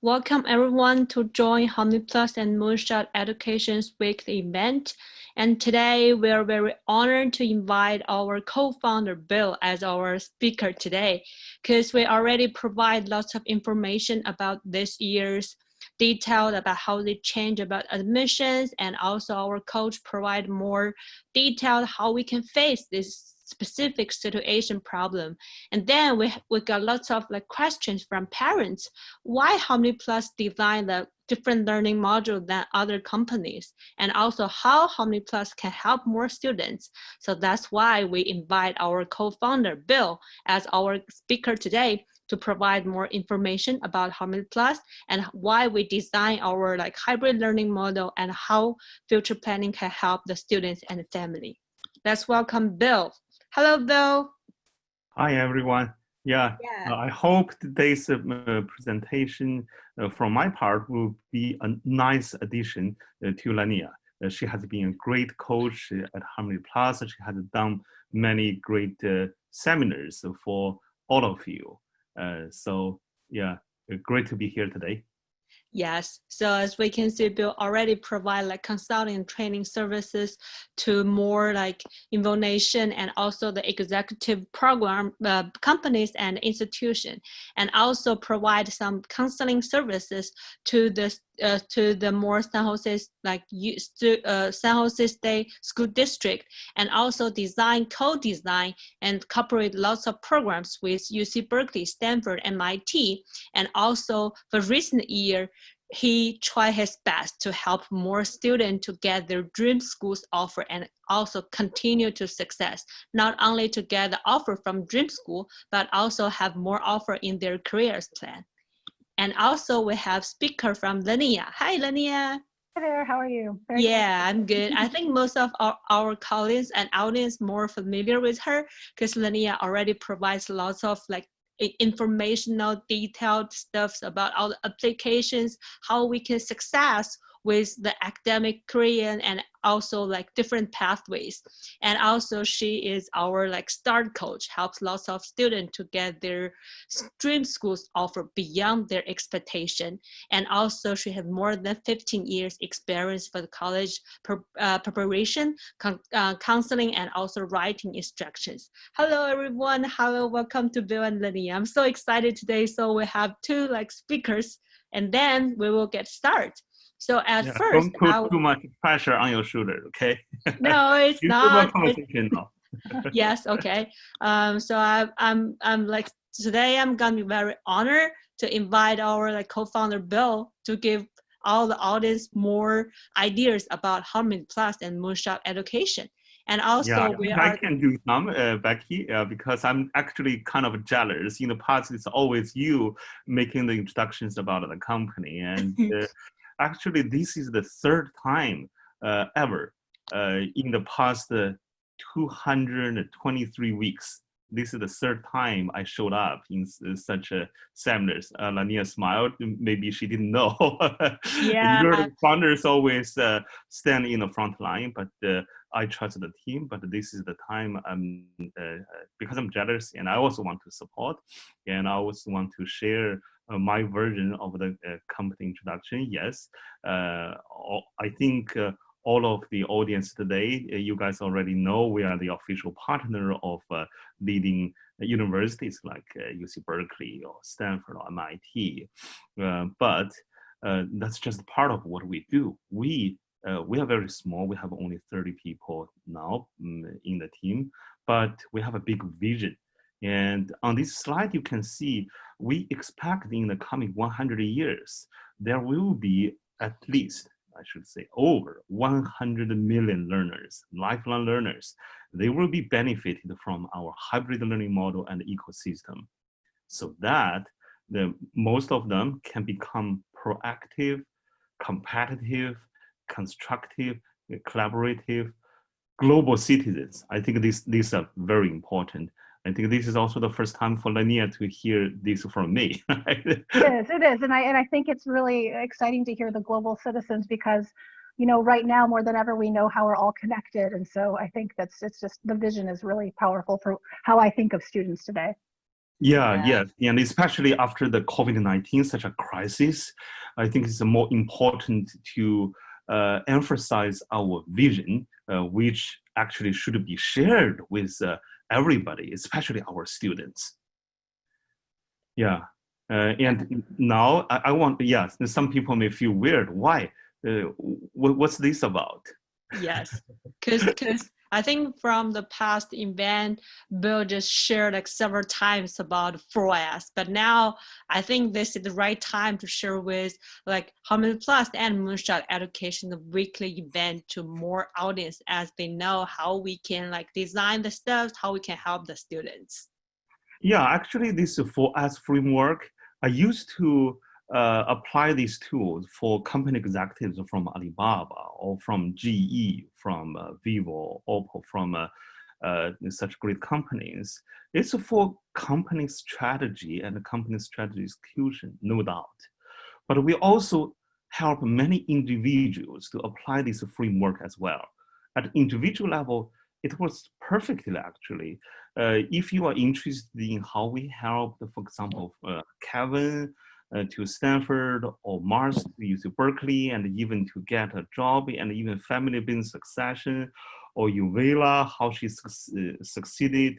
Welcome everyone to join Harmony Plus and Moonshot Education's weekly event. And today we are very honored to invite our co-founder Bill as our speaker today, because we already provide lots of information about this year's detail about how they change about admissions, and also our coach provide more detailed how we can face this specific situation problem. And then we got lots of questions from parents. Why Harmony Plus design the different learning module than other companies? And also how Harmony Plus can help more students. So that's why we invite our co-founder Bill as our speaker today to provide more information about Harmony Plus and why we design our hybrid learning model and how future planning can help the students and the family. Let's welcome Bill. Hello, Bill. Hi, everyone. I hope today's presentation from my part will be a nice addition to Lania. She has been a great coach at Harmony Plus. She has done many great seminars for all of you. Great to be here today. Yes, so as we can see, Bill already provide consulting and training services to more Invo Nation and also the executive program companies and institutions, and also provide some counseling services to the more San Jose San Jose State School District, and also co-design and cooperate lots of programs with UC Berkeley, Stanford, MIT, and also for recent year, he tried his best to help more students to get their dream schools offer and also continue to success, not only to get the offer from dream school, but also have more offer in their careers plan. And also we have speaker from Lania. Hi, Lania. Hi there, how are you? I'm good. I think most of our colleagues and audience more familiar with her because Lania already provides lots of informational detailed stuff about all the applications, how we can success with the academic career and also different pathways. And also she is our start coach, helps lots of students to get their dream schools offer beyond their expectation. And also she has more than 15 years experience for the college preparation, counseling, and also writing instructions. Hello everyone, hello, welcome to Bill and Lenny. I'm so excited today. So we have two speakers and then we will get started. So at first, don't put too much pressure on your shoulder, okay? No, it's not. Now. Yes, okay. So I'm today I'm gonna be very honored to invite our co-founder Bill to give all the audience more ideas about Harmony Plus and Moonshot education. And also I can do some, Becky, because I'm actually kind of jealous. In the past, it's always you making the introductions about the company, and actually, this is the third time ever in the past 223 weeks. This is the third time I showed up in such seminars. Lania smiled. Maybe she didn't know. Yeah. Your founders always stand in the front line, but I trust the team. But this is the time because I'm jealous, and I also want to support, and I also want to share my version of the company introduction. Yes, I think all of the audience today, you guys already know we are the official partner of leading universities like UC Berkeley or Stanford or MIT. But that's just part of what we do. We are very small. We have only 30 people now in the team, but we have a big vision. And on this slide, you can see we expect in the coming 100 years, there will be at least, I should say, over 100 million learners, lifelong learners. They will be benefited from our hybrid learning model and ecosystem, so that most of them can become proactive, competitive, constructive, collaborative, global citizens. I think these are very important. I think this is also the first time for Lania to hear this from me. It is. And I think it's really exciting to hear the global citizens because, right now more than ever, we know how we're all connected. And so I think it's just the vision is really powerful for how I think of students today. Yeah, yes, and especially after the COVID-19, such a crisis, I think it's more important to emphasize our vision, which actually should be shared with everybody, especially our students. Yeah, and now I want, yes, some people may feel weird. Why? What's this about? Yes, because I think from the past event, Bill just shared like several times about 4S, but now I think this is the right time to share with like 100 Plus and Moonshot Education, the weekly event, to more audience as they know how we can like design the stuff, how we can help the students. Yeah, actually, this 4S framework, I used to apply these tools for company executives from Alibaba or from GE, from Vivo, Oppo, from such great companies. It's for company strategy and company strategy execution, no doubt. But we also help many individuals to apply this framework as well. At individual level, it works perfectly actually. If you are interested in how we helped, for example, Kevin to Stanford or Mars to UC Berkeley and even to get a job and even family business succession, or Uvela, how she succeeded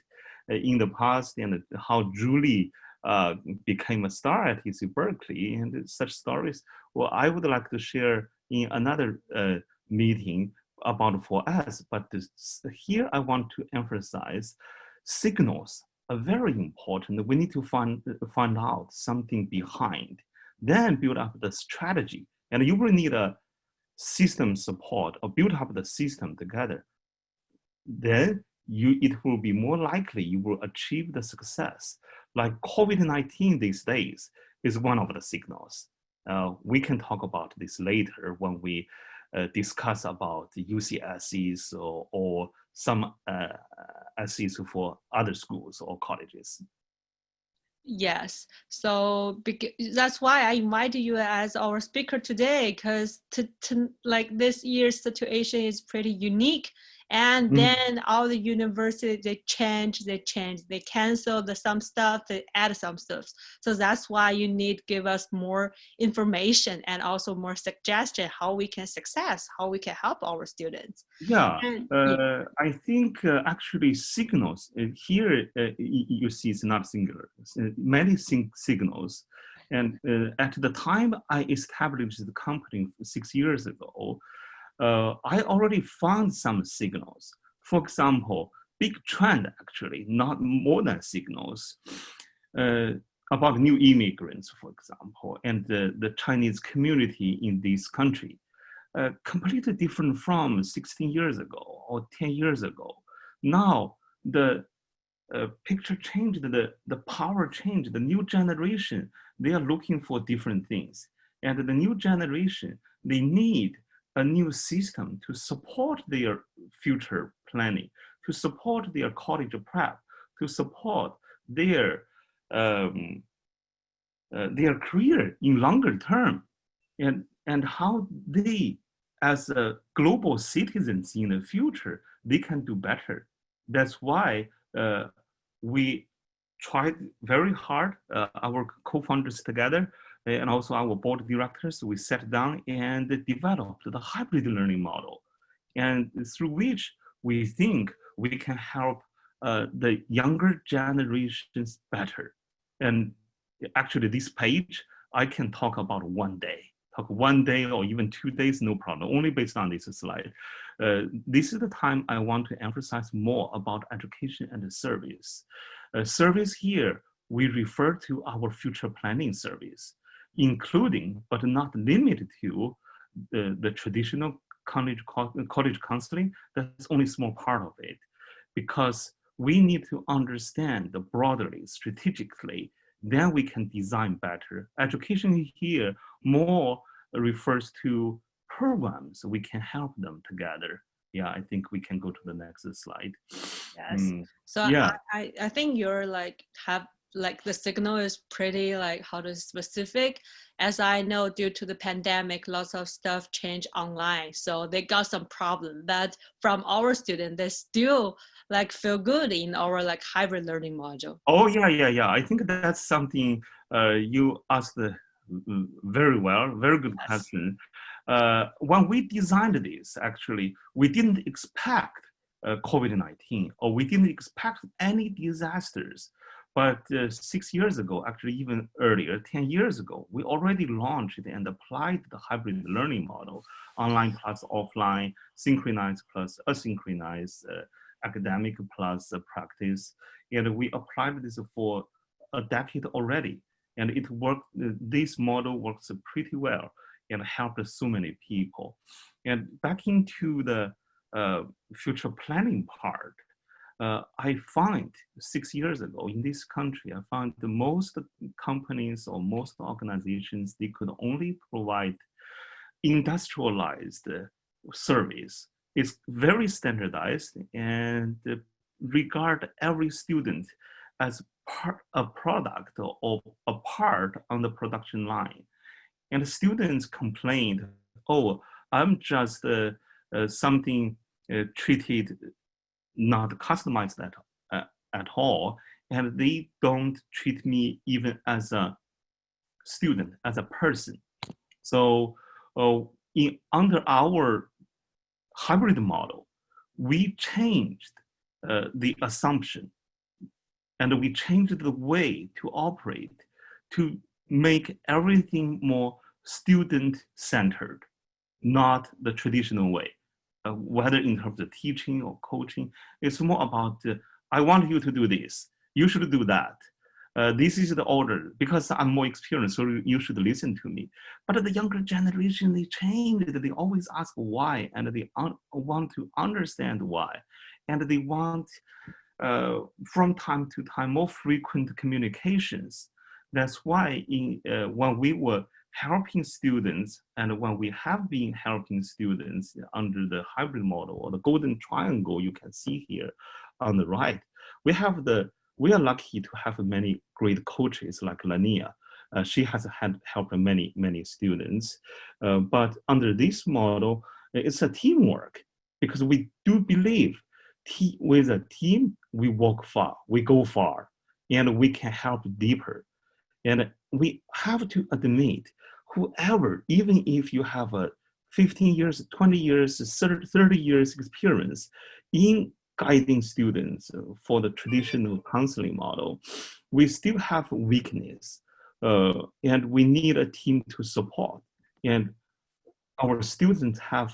in the past and how Julie became a star at UC Berkeley and such stories. Well, I would like to share in another meeting about 4S, but here I want to emphasize signals are very important. We need to find out something behind, then build up the strategy. And you will need a system support or build up the system together. Then it will be more likely you will achieve the success. Like COVID-19 these days is one of the signals. We can talk about this later when we discuss about the UCSCs or some SCs for other schools or colleges. Yes, so that's why I invited you as our speaker today, because to like this year's situation is pretty unique. And then all the universities, they change, they cancel some stuff, they add some stuff. So that's why you need to give us more information and also more suggestion how we can success, how we can help our students. Yeah, And, I think actually signals here you see it's not singular. It's, many signals, and at the time I established the company 6 years ago, I already found some signals. For example, big trend actually, not more than signals, about new immigrants, for example, and the Chinese community in this country. Completely different from 16 years ago or 10 years ago. Now the picture changed, the power changed, the new generation, they are looking for different things. And the new generation, they need a new system to support their future planning, to support their college prep, to support their career in longer term, and how they, as global citizens in the future, they can do better. That's why we tried very hard, our co-founders together, and also our board of directors, we sat down and developed the hybrid learning model, and through which we think we can help the younger generations better. And actually this page, I can talk about one day or even 2 days, no problem, only based on this slide. This is the time I want to emphasize more about education and service. Service here, we refer to our future planning service, including, but not limited to, the traditional college counseling. That's only a small part of it, because we need to understand broadly, strategically, then we can design better. Education here more refers to programs. We can help them together. Yeah, I think we can go to the next slide. yes. So yeah. I think you're like have like the signal is pretty like how to specific. As I know, due to the pandemic, lots of stuff changed online, so they got some problem. But from our students, they still like feel good in our like hybrid learning module. Oh yeah. I think that's something you asked very well, very good Yes. question. When we designed this, actually, we didn't expect COVID-19, or we didn't expect any disasters. But 6 years ago, actually even earlier, 10 years ago, we already launched and applied the hybrid learning model, online plus offline, synchronized plus asynchronized, academic plus practice. And we applied this for a decade already. And it worked, this model works pretty well and helped so many people. And back into the future planning part, I find 6 years ago in this country, I found the most companies or most organizations, they could only provide industrialized service. It's very standardized and regard every student as a product or a part on the production line. And students complained, oh, I'm just something treated not customized at all, and they don't treat me even as a student, as a person. So under our hybrid model, we changed the assumption, and we changed the way to operate to make everything more student-centered, not the traditional way. Whether in terms of teaching or coaching, it's more about, I want you to do this, you should do that. This is the order, because I'm more experienced, so you should listen to me. But the younger generation, they change it. They always ask why, and they want to understand why. And they want, from time to time, more frequent communications. That's why when we were helping students, and when we have been helping students under the hybrid model or the golden triangle you can see here on the right, we are lucky to have many great coaches like Lania. She has helped many students. But under this model, it's a teamwork, because we do believe with a team, we walk far, we go far, and we can help deeper. And we have to admit, whoever, even if you have a 15 years, 20 years, 30 years experience in guiding students for the traditional counseling model, we still have weakness, and we need a team to support. And our students have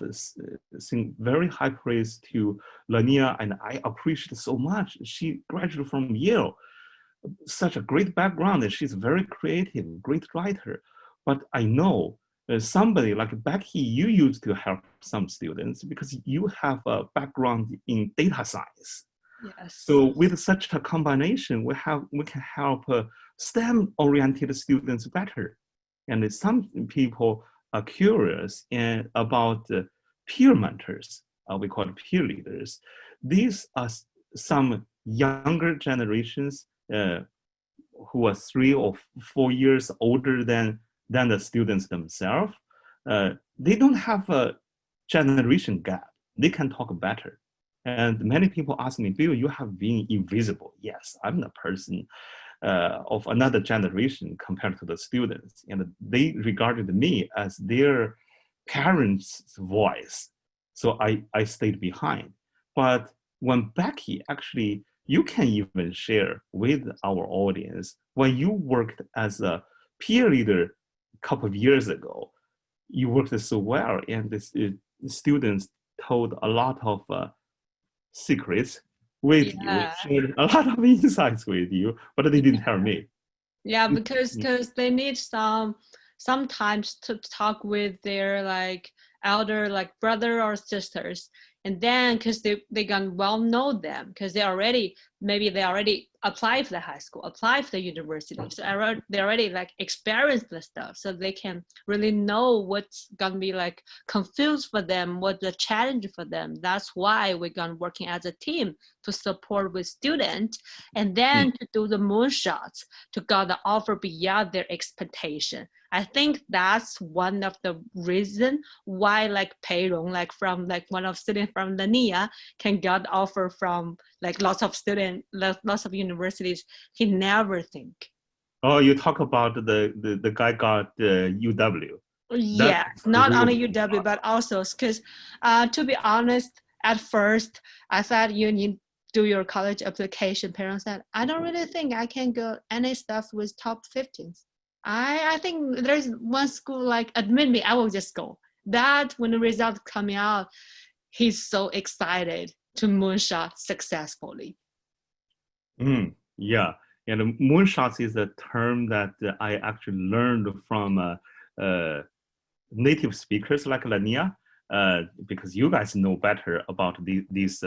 sing very high praise to Lania, and I appreciate so much. She graduated from Yale, such a great background, and she's very creative, great writer. But I know somebody like Becky, you used to help some students because you have a background in data science. Yes. So with such a combination, we can help STEM-oriented students better. And some people are curious about peer mentors. We call it peer leaders. These are some younger generations who are 3 or 4 years older than the students themselves. They don't have a generation gap. They can talk better. And many people ask me, Bill, you have been invisible. Yes, I'm the person of another generation compared to the students. And they regarded me as their parents' voice. So I stayed behind. But when Becky, actually, you can even share with our audience, when you worked as a peer leader a couple of years ago, you worked so well, and the students told a lot of secrets with you, shared a lot of insights with you, but they didn't tell me. Yeah, because they need sometimes to talk with their like elder, like brother or sisters, and then because they can well know them, because they maybe they already applied for the high school, applied for the university. So they already like experienced the stuff. So they can really know what's gonna be like confused for them, what the challenge for them. That's why we're gonna working as a team to support with students and then to do the moonshots to get the offer beyond their expectation. I think that's one of the reason why like Pei Rong, like from like one of students from the NIA can get offer from like lots of students, lots of universities. He never think. Oh, you talk about the guy got UW. Yes, not only UW, but also because to be honest, at first I thought you need do your college application. Parents said, I don't really think I can go any stuff with top 15s. I think there's one school like admit me, I will just go. That when the results coming out, he's so excited to moonshot successfully. Yeah, and moonshots is a term that I actually learned from native speakers like Lania, because you guys know better about this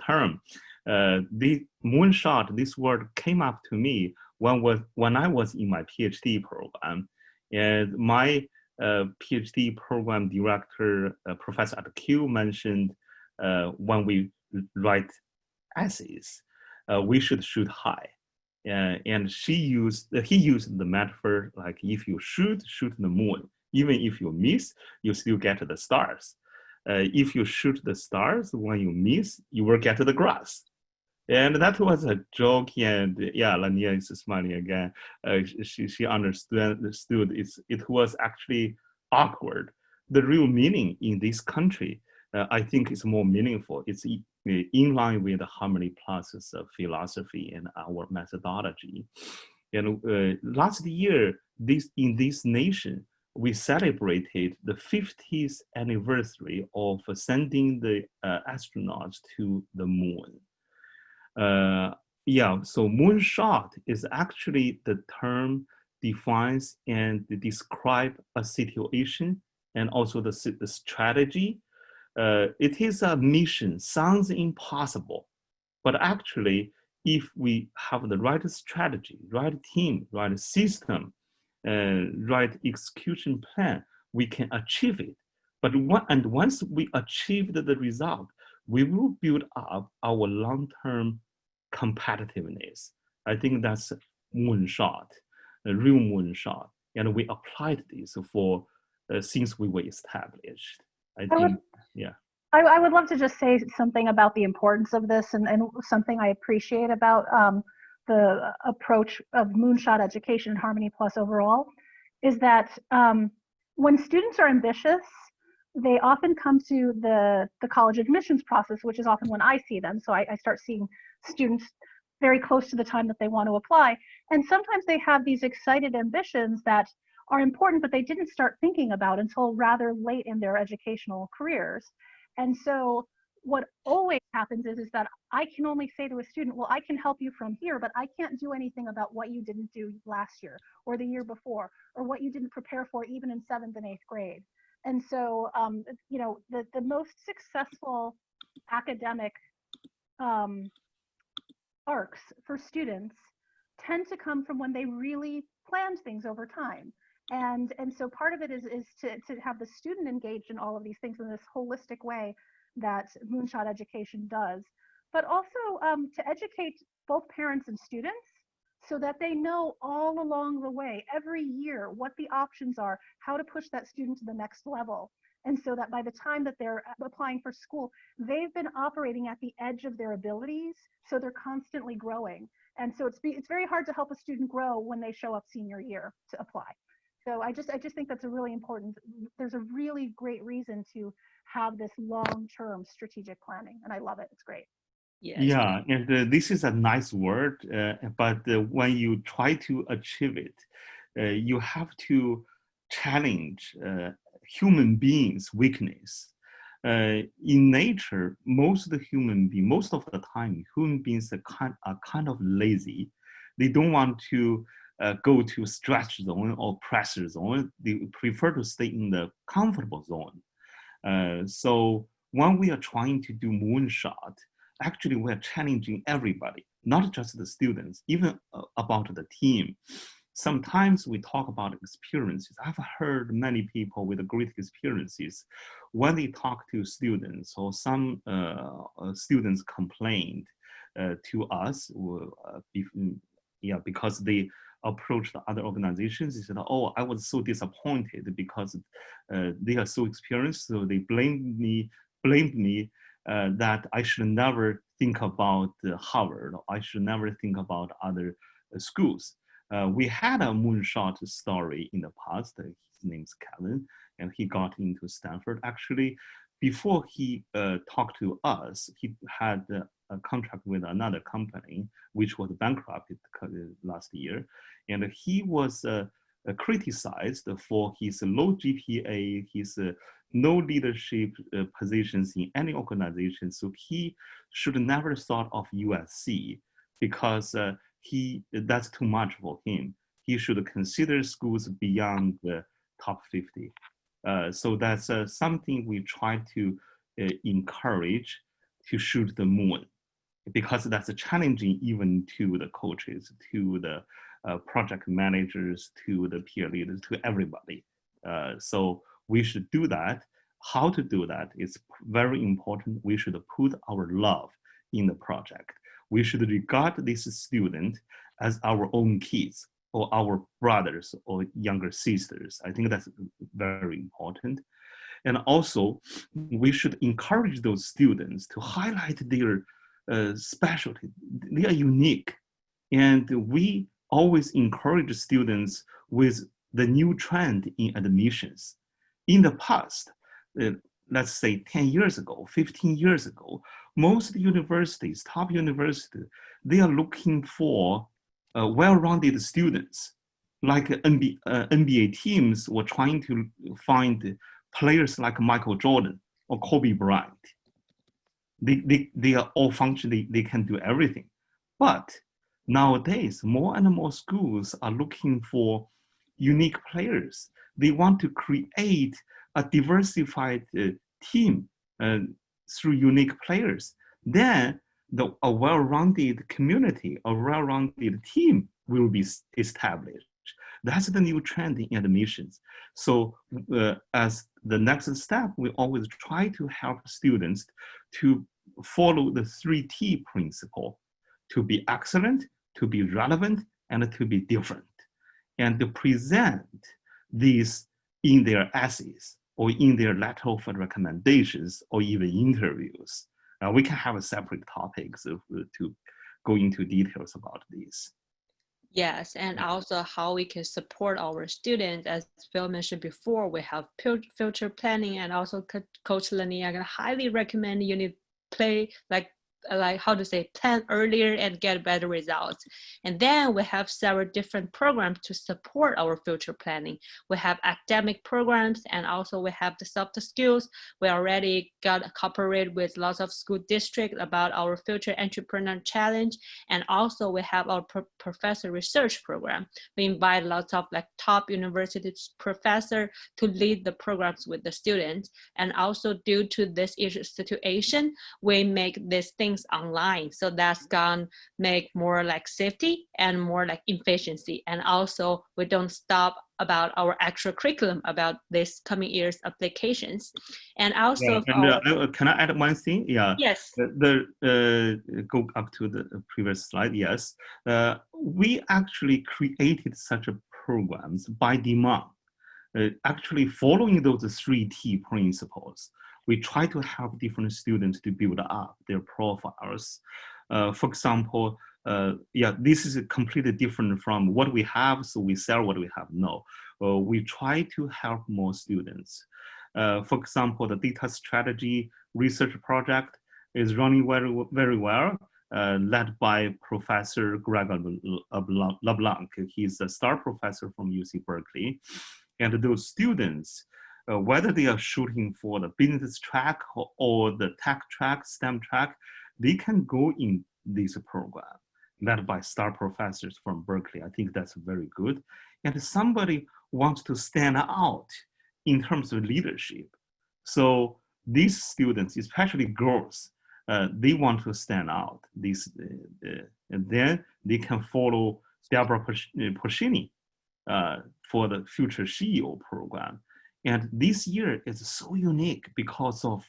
term. The moonshot, this word came up to me when I was in my PhD program, and my PhD program director, Professor at Q, mentioned when we write essays, we should shoot high. And he used the metaphor like if you shoot the moon. Even if you miss, you still get the stars. If you shoot the stars, when you miss, you will get the grass. And that was a joke, and yeah, Lania is smiling again. She understood it was actually awkward. The real meaning in this country, I think, is more meaningful. It's in line with the Harmony Plus philosophy and our methodology. And last year, in this nation, we celebrated the 50th anniversary of sending the astronauts to the moon. So moonshot is actually the term defines and describe a situation and also the strategy. It is a mission, sounds impossible, but actually, if we have the right strategy, right team, right system, right execution plan, we can achieve it. But once we achieve the result, we will build up our long-term competitiveness. I think that's moonshot, a real moonshot. And we applied this for since we were established. I would love to just say something about the importance of this and something I appreciate about the approach of moonshot education and Harmony Plus overall is that when students are ambitious, they often come to the college admissions process, which is often when I see them. So I start seeing students very close to the time that they want to apply. And sometimes they have these excited ambitions that are important, but they didn't start thinking about until rather late in their educational careers. And so what always happens is that I can only say to a student, well, I can help you from here, but I can't do anything about what you didn't do last year or the year before, or what you didn't prepare for even in 7th and 8th grade. And so, the most successful academic arcs for students tend to come from when they really planned things over time. And so part of it is to have the student engaged in all of these things in this holistic way that moonshot education does, but also to educate both parents and students so that they know all along the way, every year, what the options are, how to push that student to the next level. And so that by the time that they're applying for school, they've been operating at the edge of their abilities, so they're constantly growing. And so it's very hard to help a student grow when they show up senior year to apply. So I just think that's a really important, there's a really great reason to have this long-term strategic planning, and I love it. It's great. Yes. Yeah, and this is a nice word, but when you try to achieve it, you have to challenge human beings' weakness. In nature, most of the time, human beings are kind of lazy. They don't want to go to stretch zone or pressure zone. They prefer to stay in the comfortable zone. So when we are trying to do moonshot, actually we're challenging everybody. not just the students, even about the team. Sometimes we talk about experiences. I've heard many people with great experiences when they talk to students, or some students complained to us, because they approached other organizations. They said, "Oh, I was so disappointed because they are so experienced, so they blamed me that I should never think about Harvard. I should never think about other schools." We had a Moonshot story in the past. His name's Kevin, and he got into Stanford. Actually, before he talked to us, he had a contract with another company, which was bankrupt last year. And he was criticized for his low GPA, his no leadership positions in any organization. So he should never thought of USC because that's too much for him. He should consider schools beyond the top 50. So that's something we try to encourage to shoot the moon, because that's challenging even to the coaches, to the project managers, to the peer leaders, to everybody. So we should do that. How to do that is very important. We should put our love in the project. We should regard this student as our own kids or our brothers or younger sisters. I think that's very important. And also, we should encourage those students to highlight their specialty. They are unique. And we always encourage students with the new trend in admissions. In the past, let's say 10 years ago, 15 years ago, most universities, top universities, they are looking for well-rounded students. Like NBA teams were trying to find players like Michael Jordan or Kobe Bryant. They are all functioning, they can do everything. But nowadays, more and more schools are looking for unique players. They want to create a diversified team through unique players. Then a well-rounded community, a well-rounded team will be established. That's the new trend in admissions. So as the next step, we always try to help students to follow the 3T principle: to be excellent, to be relevant, and to be different. And to present these in their essays or in their letter of recommendations or even interviews. We can have a separate topics to go into details about these. Yes, and also how we can support our students. As Phil mentioned before, we have future planning, and also Coach Lenny, I can highly recommend you need play like how to say, plan earlier and get better results. And then we have several different programs to support our future planning. We have academic programs, and also we have the soft skills. We already got cooperated with lots of school districts about our future entrepreneur challenge. And also we have our professor research program. We invite lots of like top university professor to lead the programs with the students. And also due to this situation, we make these things online, so that's gonna make more like safety and more like efficiency. And also we don't stop about our actual curriculum about this coming year's applications. And also can I add one thing? Yeah. Yes. Go up to the previous slide. Yes, we actually created such a programs by demand. Actually following those 3T principles, we try to help different students to build up their profiles. For example, this is completely different from what we have, so we sell what we have. No, we try to help more students. For example, the data strategy research project is running very, very well, led by Professor Greg LeBlanc. He's a star professor from UC Berkeley. And those students, whether they are shooting for the business track or the tech track, STEM track, they can go in this program led by star professors from Berkeley. I think that's very good. And somebody wants to stand out in terms of leadership. So these students, especially girls, they want to stand out. and then they can follow Deborah Porcini for the future CEO program. And this year is so unique because of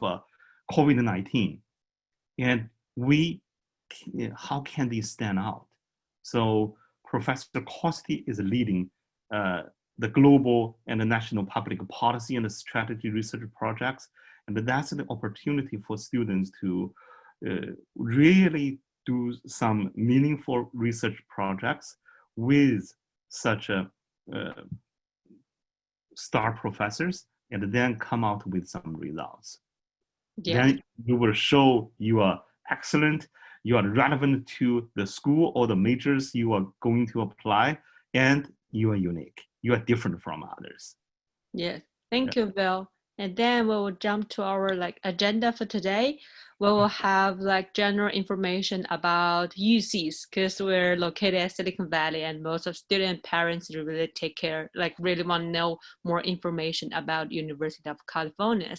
COVID-19. And how can they stand out? So Professor Costi is leading the global and the national public policy and the strategy research projects. And that's the opportunity for students to really do some meaningful research projects with such a star professors, and then come out with some results. Yeah. Then you will show you are excellent, you are relevant to the school or the majors you are going to apply, and you are unique. You are different from others. Yes, thank you, Bill. And then we will jump to our agenda for today. We will have general information about UCs because we're located at Silicon Valley, and most of student parents really really want to know more information about University of California.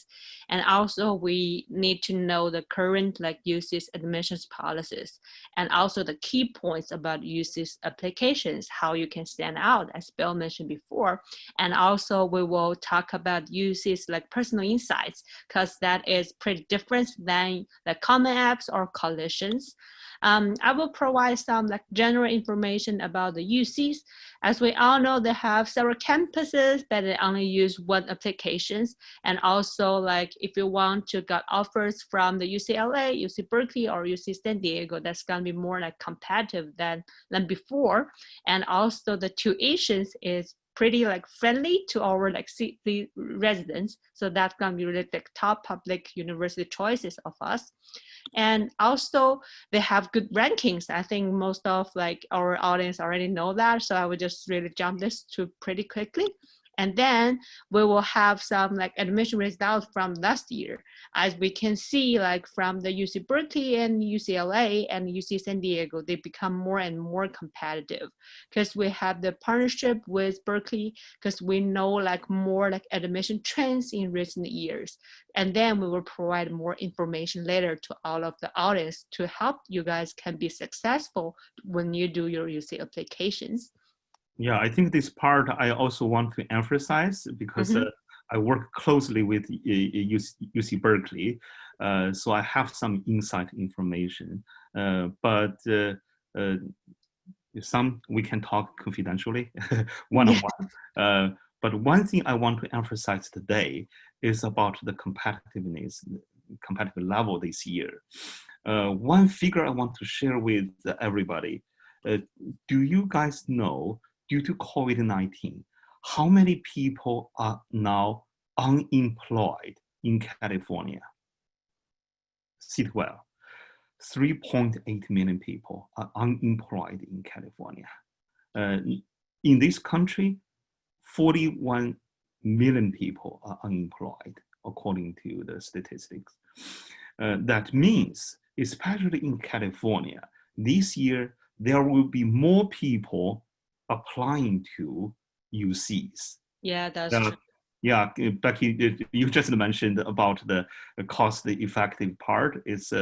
And also we need to know the current UC's admissions policies, and also the key points about UC's applications, how you can stand out, as Bill mentioned before. And also we will talk about UC's personal insights, because that is pretty different than the common apps or coalitions. I will provide some general information about the UCs. As we all know, they have several campuses, but they only use one applications. And also if you want to get offers from the UCLA, UC Berkeley, or UC San Diego, that's gonna be more competitive than before. And also the tuitions is pretty friendly to our city residents. So that's gonna be really the top public university choices of us. And also they have good rankings. I think most of our audience already know that. So I would just really jump this to pretty quickly. And then we will have some admission results from last year. As we can see, from the UC Berkeley and UCLA and UC San Diego, they become more and more competitive because we have the partnership with Berkeley, because we know more admission trends in recent years. And then we will provide more information later to all of the audience to help you guys can be successful when you do your UC applications. Yeah, I think this part I also want to emphasize because I work closely with UC Berkeley, so I have some inside information. But some we can talk confidentially, one-on-one. But one thing I want to emphasize today is about the competitive level this year. One figure I want to share with everybody. Do you guys know, due to COVID-19, how many people are now unemployed in California? Sit well. 3.8 million people are unemployed in California. In this country, 41 million people are unemployed, according to the statistics. That means, especially in California, this year, there will be more people applying to UCs. Yeah, that's true. Yeah, Becky, you just mentioned about the cost-effective part. It's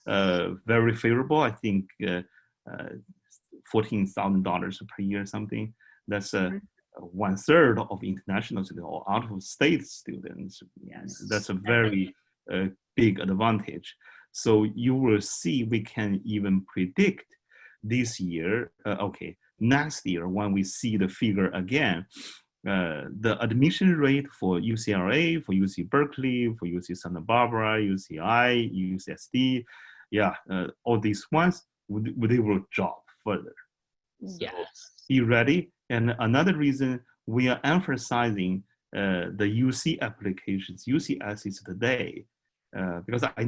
very favorable. I think $14,000 per year, something. That's 1/3 of international students or out-of-state students. Yes, that's a very big advantage. So you will see, we can even predict this year, next year when we see the figure again, the admission rate for UCLA, for UC Berkeley, for UC Santa Barbara, UCI, UCSD, all these ones, they will drop further. Yes. So be ready. And another reason we are emphasizing the UC applications, UC essays today, because I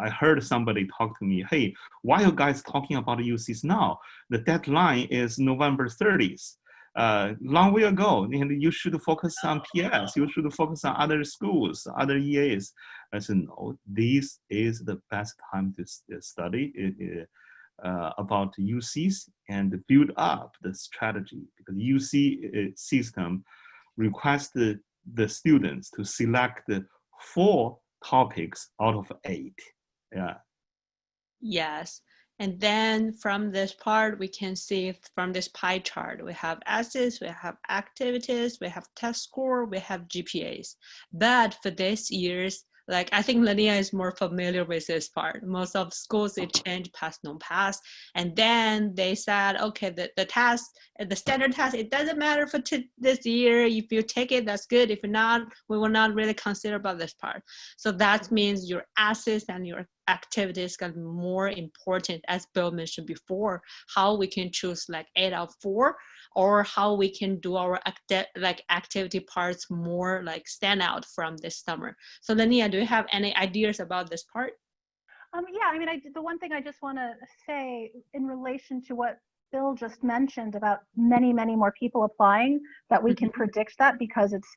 heard somebody talk to me, hey, why are you guys talking about UCs now? The deadline is November 30th. Long way ago, and you should focus on PS, you should focus on other schools, other EAs. I said, no, this is the best time to study about UCs and build up the strategy, because UC system requires the students to select 4 topics out of 8. Yeah. Yes. And then from this part, we can see from this pie chart, we have essays, we have activities, we have test score, we have GPAs. But for this year's, like I think Linnea is more familiar with this part. Most of schools, they change pass, no pass. And then they said, okay, the test, the standard test, it doesn't matter for this year. If you take it, that's good. If not, we will not really consider about this part. So that means your essays and your activities got more important, as Bill mentioned before, how we can choose like 8 out of 4, or how we can do our activity parts more like stand out from this summer. So Linnea, do you have any ideas about this part? Yeah, I mean, the one thing I just want to say in relation to what Bill just mentioned about many more people applying, that we can predict that because it's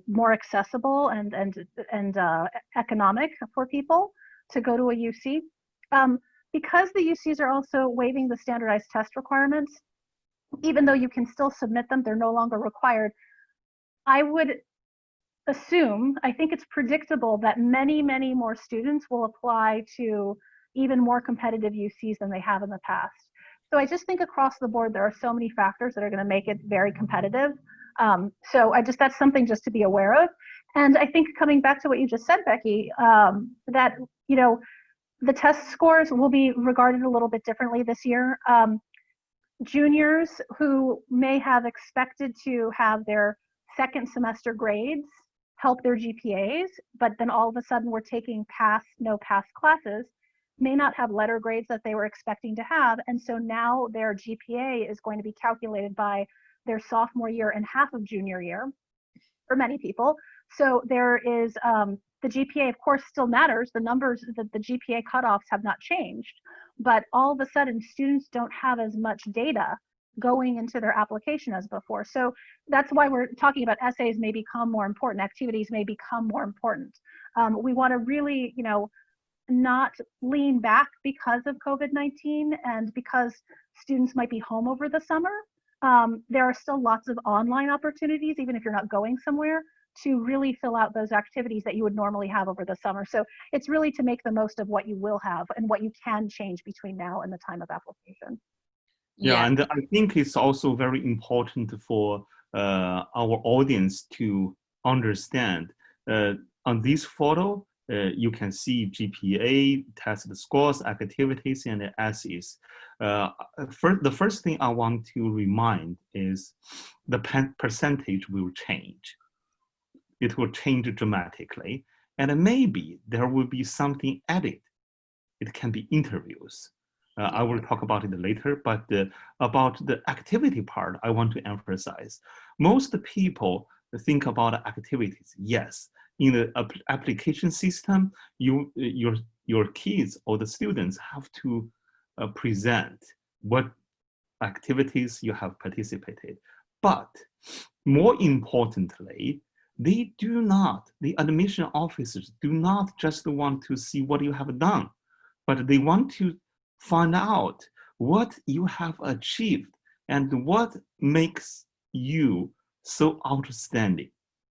more accessible and economic for people to go to a UC. Because the UCs are also waiving the standardized test requirements, even though you can still submit them, they're no longer required. I would assume, I think it's predictable that many more students will apply to even more competitive UCs than they have in the past. So I just think across the board, there are so many factors that are going to make it very competitive. So that's something just to be aware of. And I think coming back to what you just said, Becky, that, you know, the test scores will be regarded a little bit differently this year. Juniors who may have expected to have their second semester grades help their GPAs, but then all of a sudden we're taking pass, no pass classes, may not have letter grades that they were expecting to have. And so now their GPA is going to be calculated by their sophomore year and half of junior year for many people. So there is, the GPA of course still matters. The numbers, the GPA cutoffs have not changed, but all of a sudden students don't have as much data going into their application as before. So that's why we're talking about essays may become more important, activities may become more important. We want to really, you know, not lean back because of COVID-19 and because students might be home over the summer. There are still lots of online opportunities, even if you're not going somewhere, to really fill out those activities that you would normally have over the summer. So it's really to make the most of what you will have and what you can change between now and the time of application. Yeah, and I think it's also very important for our audience to understand. On this photo, you can see GPA, test scores, activities, and essays. The first thing I want to remind is the percentage will change. It will change dramatically, and maybe there will be something added. It can be interviews. I will talk about it later, but about the activity part, I want to emphasize. Most people think about activities. Yes, in the application system, your kids or the students have to present what activities you have participated. But more importantly, the admission officers do not just want to see what you have done, but they want to find out what you have achieved and what makes you so outstanding.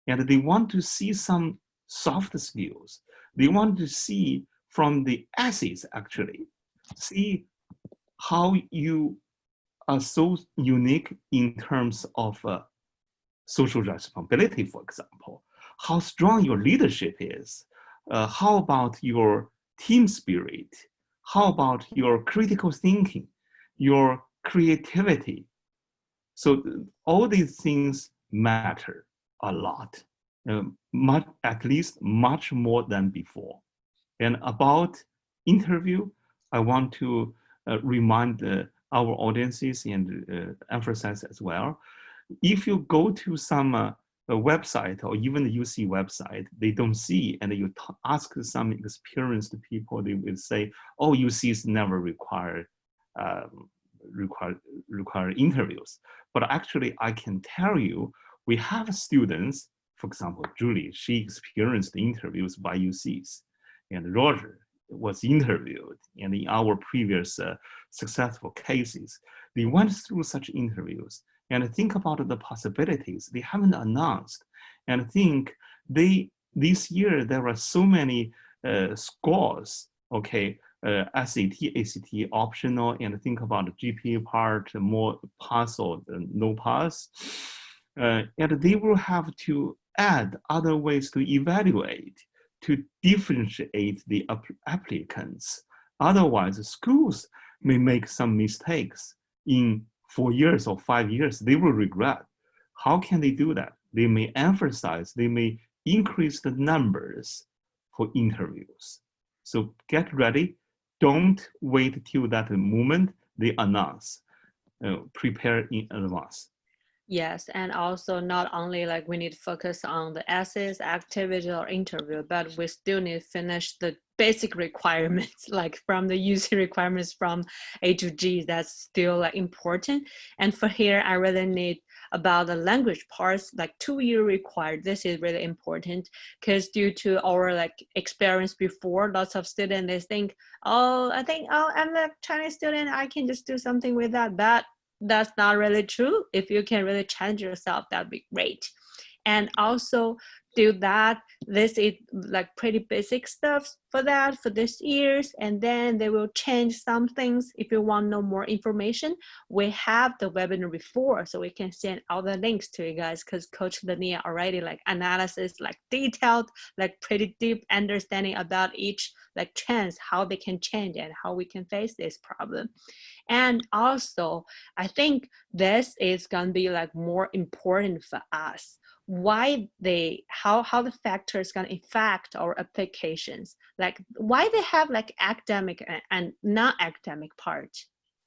And they want to see some soft skills. They want to see from the essays, actually, see how you are so unique in terms of social responsibility, for example, how strong your leadership is, how about your team spirit, how about your critical thinking, your creativity. So all these things matter a lot, at least much more than before. And about interview, I want to remind our audiences and emphasize as well. If you go to some a website or even the UC website, they don't see, and you ask some experienced people, they will say, oh, UCs never require interviews. But actually, I can tell you, we have students, for example, Julie, she experienced interviews by UCs, and Roger was interviewed, and in our previous successful cases, they went through such interviews. And think about the possibilities they haven't announced. And think this year there are so many scores, okay, SAT, ACT optional, and think about the GPA part, more pass or no pass. And they will have to add other ways to evaluate, to differentiate the applicants. Otherwise, schools may make some mistakes in 4 years or 5 years. They will regret. How can they do that? They may emphasize, they may increase the numbers for interviews. So get ready. Don't wait till that moment they announce. Prepare in advance. Yes, and also not only like we need to focus on the essays, activity, or interview, but we still need to finish the basic requirements, like from the UC requirements from A to G. That's still like important. And for here, I really need about the language parts, like 2-year required. This is really important because due to our like experience before, lots of students they think, oh, I'm a Chinese student, I can just do something with that. But that's not really true. If you can really challenge yourself, that'd be great. And also do that. This is like pretty basic stuff for that for this years. And then they will change some things. If you want to know more information, we have the webinar before, so we can send all the links to you guys because Coach Lania already like analysis, like detailed, like pretty deep understanding about each like trends, how they can change and how we can face this problem. And also, I think this is going to be like more important for us. Why how the factors going to affect our applications, like why they have like academic and non-academic part.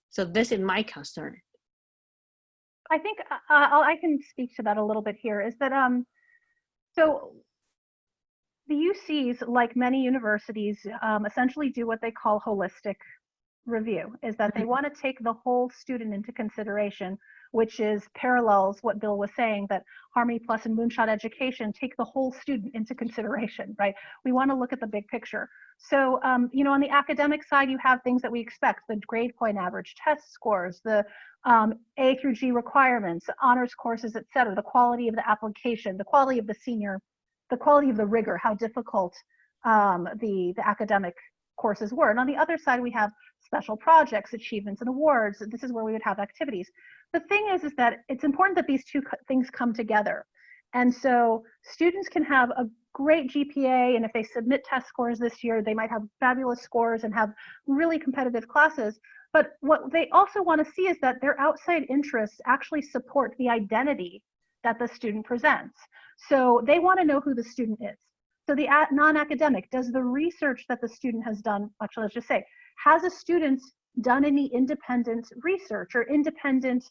So this is my concern. I think I can speak to that a little bit here, is that so the UCs, like many universities, essentially do what they call holistic review, is that they want to take the whole student into consideration, which is parallels what Bill was saying, that Harmony Plus and Moonshot education take the whole student into consideration, right? We want to look at the big picture. So, on the academic side, you have things that we expect, the grade point average, test scores, the A through G requirements, honors courses, et cetera, the quality of the application, the quality of the quality of the rigor, how difficult the academic courses were. And on the other side, we have special projects, achievements, and awards. This is where we would have activities. The thing is that it's important that these two things come together. And so students can have a great GPA, and if they submit test scores this year, they might have fabulous scores and have really competitive classes. But what they also want to see is that their outside interests actually support the identity that the student presents. So they want to know who the student is. So the non-academic, does the research that the student has done, actually let's just say, has a student done any independent research or independent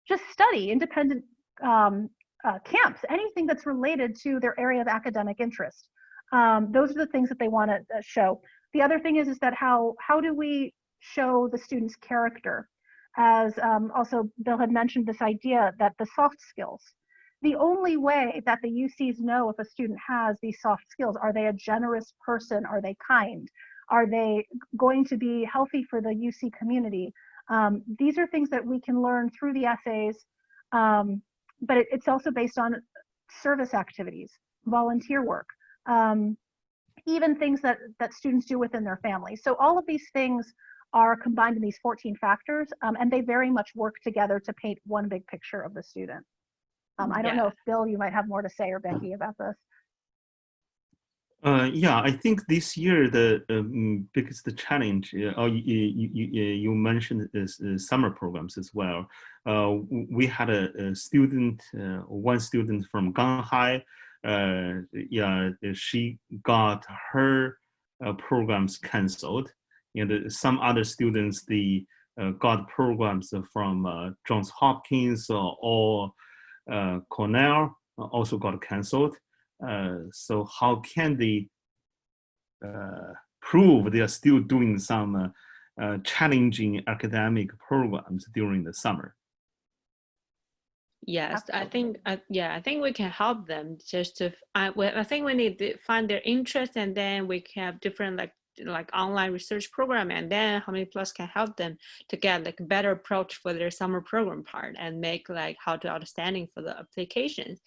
just study, independent camps, anything that's related to their area of academic interest? Those are the things that they want to show. The other thing is that how do we show the student's character? As also Bill had mentioned, this idea that the soft skills, the only way that the UCs know if a student has these soft skills, are they a generous person? Are they kind? Are they going to be healthy for the UC community? These are things that we can learn through the essays, but it's also based on service activities, volunteer work, even things that students do within their families. So all of these things are combined in these 14 factors, and they very much work together to paint one big picture of the student. I don't know if Bill, you might have more to say, or Becky, about this. Yeah, I think this year the biggest challenge, you mentioned is summer programs as well. We had a student, one student from Ganhai. She got her programs canceled, and some other students got programs from Johns Hopkins or Cornell also got canceled. So how can they prove they are still doing some challenging academic programs during the summer? Yes, I think we can help them just to. I think we need to find their interest, and then we can have different like online research program, and then Harmony Plus can help them to get like a better approach for their summer program part and make like how to outstanding for the applications.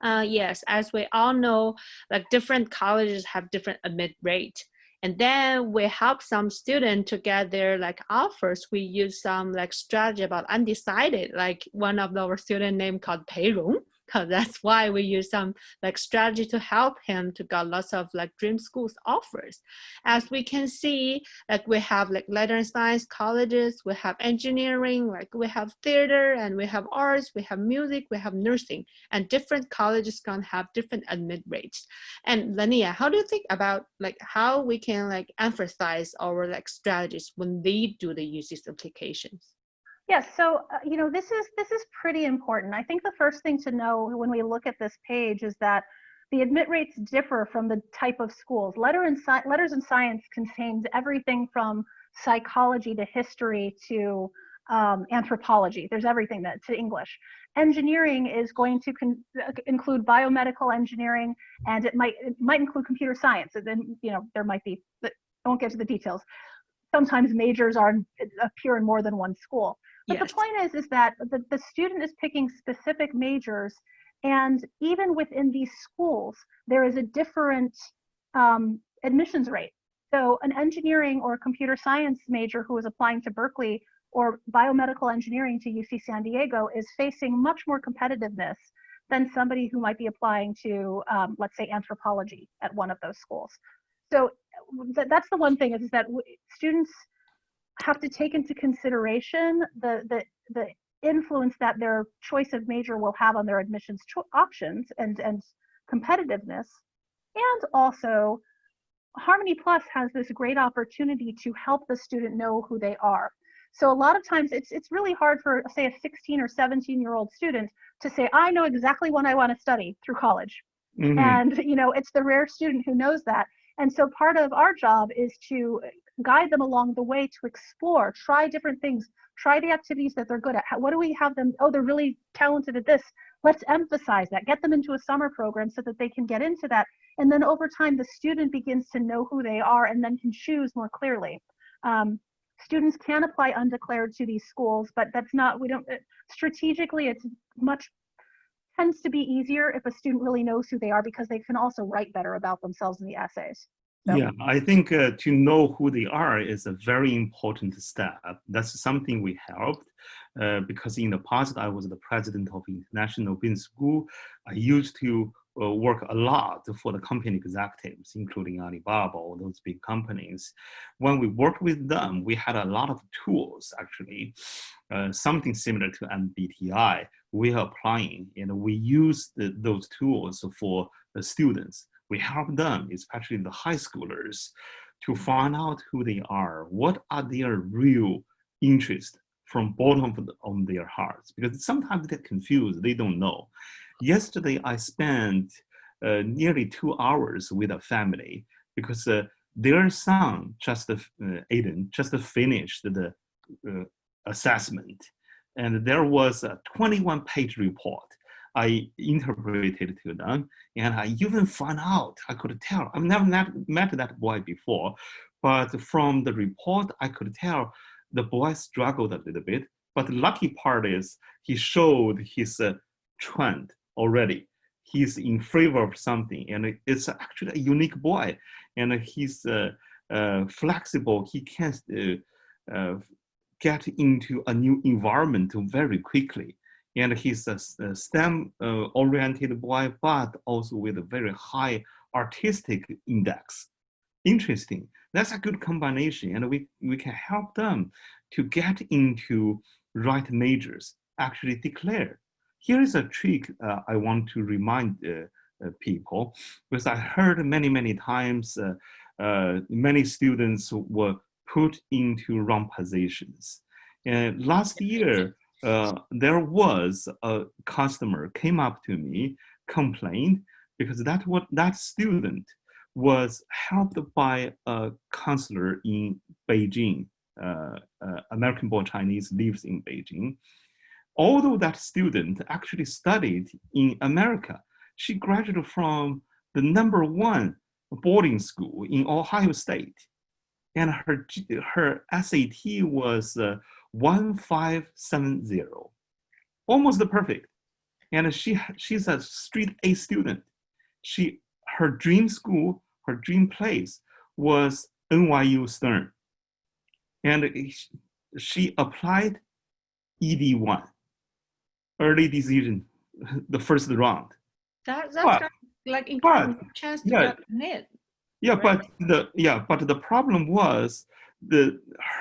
Yes, as we all know, like different colleges have different admit rate, And then we help some students to get their like offers. We use some like strategy about undecided, like one of our student name called Peirong. Because that's why we use some like strategy to help him to get lots of like dream schools offers. As we can see, like we have like letter and science colleges, we have engineering, like we have theater, and we have arts, we have music, we have nursing, and different colleges can have different admit rates. And Lania, how do you think about like how we can like emphasize our like strategies when they do the UC's applications? Yes, so this is pretty important. I think the first thing to know when we look at this page is that the admit rates differ from the type of schools. Letters and science contains everything from psychology to history to anthropology. There's everything to English. Engineering is going to include biomedical engineering, and it might include computer science. And then there might be. I won't get to the details. Sometimes majors appear in more than one school. But Yes. the point is that the student is picking specific majors, and even within these schools, there is a different admissions rate. So an engineering or computer science major who is applying to Berkeley or biomedical engineering to UC San Diego is facing much more competitiveness than somebody who might be applying to, let's say, anthropology at one of those schools. So that's the one thing is that students have to take into consideration the influence that their choice of major will have on their admissions options and competitiveness. And also, Harmony Plus has this great opportunity to help the student know who they are. So a lot of times it's really hard for, say, a 16 or 17-year-old student to say, I know exactly what I want to study through college. Mm-hmm. And it's the rare student who knows that. And so part of our job is to guide them along the way to explore, try different things, try the activities that they're good at. What do we have them? Oh, they're really talented at this. Let's emphasize that, get them into a summer program so that they can get into that. And then over time, the student begins to know who they are and then can choose more clearly. Students can apply undeclared to these schools, but strategically, tends to be easier if a student really knows who they are because they can also write better about themselves in the essays. So. Yeah, I think to know who they are is a very important step. That's something we helped because in the past, I was the president of International Business School. I used to work a lot for the company executives, including Alibaba, all those big companies. When we worked with them, we had a lot of tools, actually, something similar to MBTI we are applying, and we use those tools for the students. We help them, especially the high schoolers, to find out who they are, what are their real interests from bottom of their hearts, because sometimes they get confused, they don't know. Yesterday, I spent nearly 2 hours with a family because their son, Aiden, just finished the assessment. And there was a 21-page report. I interpreted to them, and I even found out, I could tell, I've never met that boy before, but from the report, I could tell the boy struggled a little bit, but the lucky part is he showed his trend already. He's in favor of something, and it's actually a unique boy, and he's flexible. He can get into a new environment very quickly. And he's a STEM-oriented boy, but also with a very high artistic index. Interesting. That's a good combination, and we can help them to get into right majors, actually declare. Here is a trick I want to remind people, because I heard many times many students were put into wrong positions. And last year, there was a customer came up to me, complained, because that student was helped by a counselor in Beijing. American-born Chinese lives in Beijing. Although that student actually studied in America, she graduated from the #1 boarding school in Ohio State. And her SAT was 1570, almost perfect. And she's a straight A student. Her dream school, her dream place was NYU Stern. And she applied ED1, early decision, the first round. That's But- kind of like incredible chance to get it. Yeah, Right. but the problem was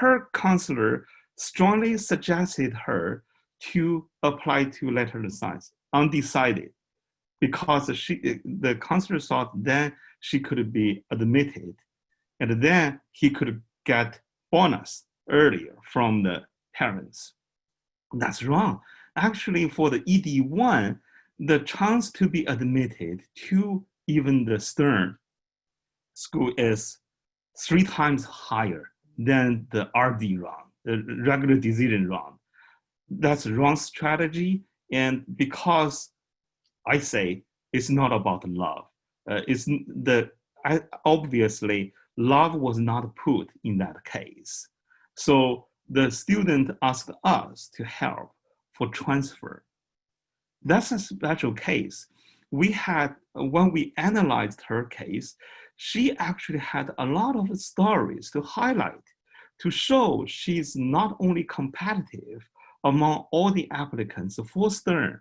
her counselor strongly suggested her to apply to lateral science, undecided, because the counselor thought then she could be admitted, and then he could get bonus earlier from the parents. That's wrong. Actually, for the ED1, the chance to be admitted to even the Stern school is 3 times higher than the RD round, the regular decision round. That's wrong strategy. And because I say it's not about love, obviously love was not put in that case. So the student asked us to help for transfer. That's a special case. When we analyzed her case, she actually had a lot of stories to highlight, to show she's not only competitive among all the applicants for Stern,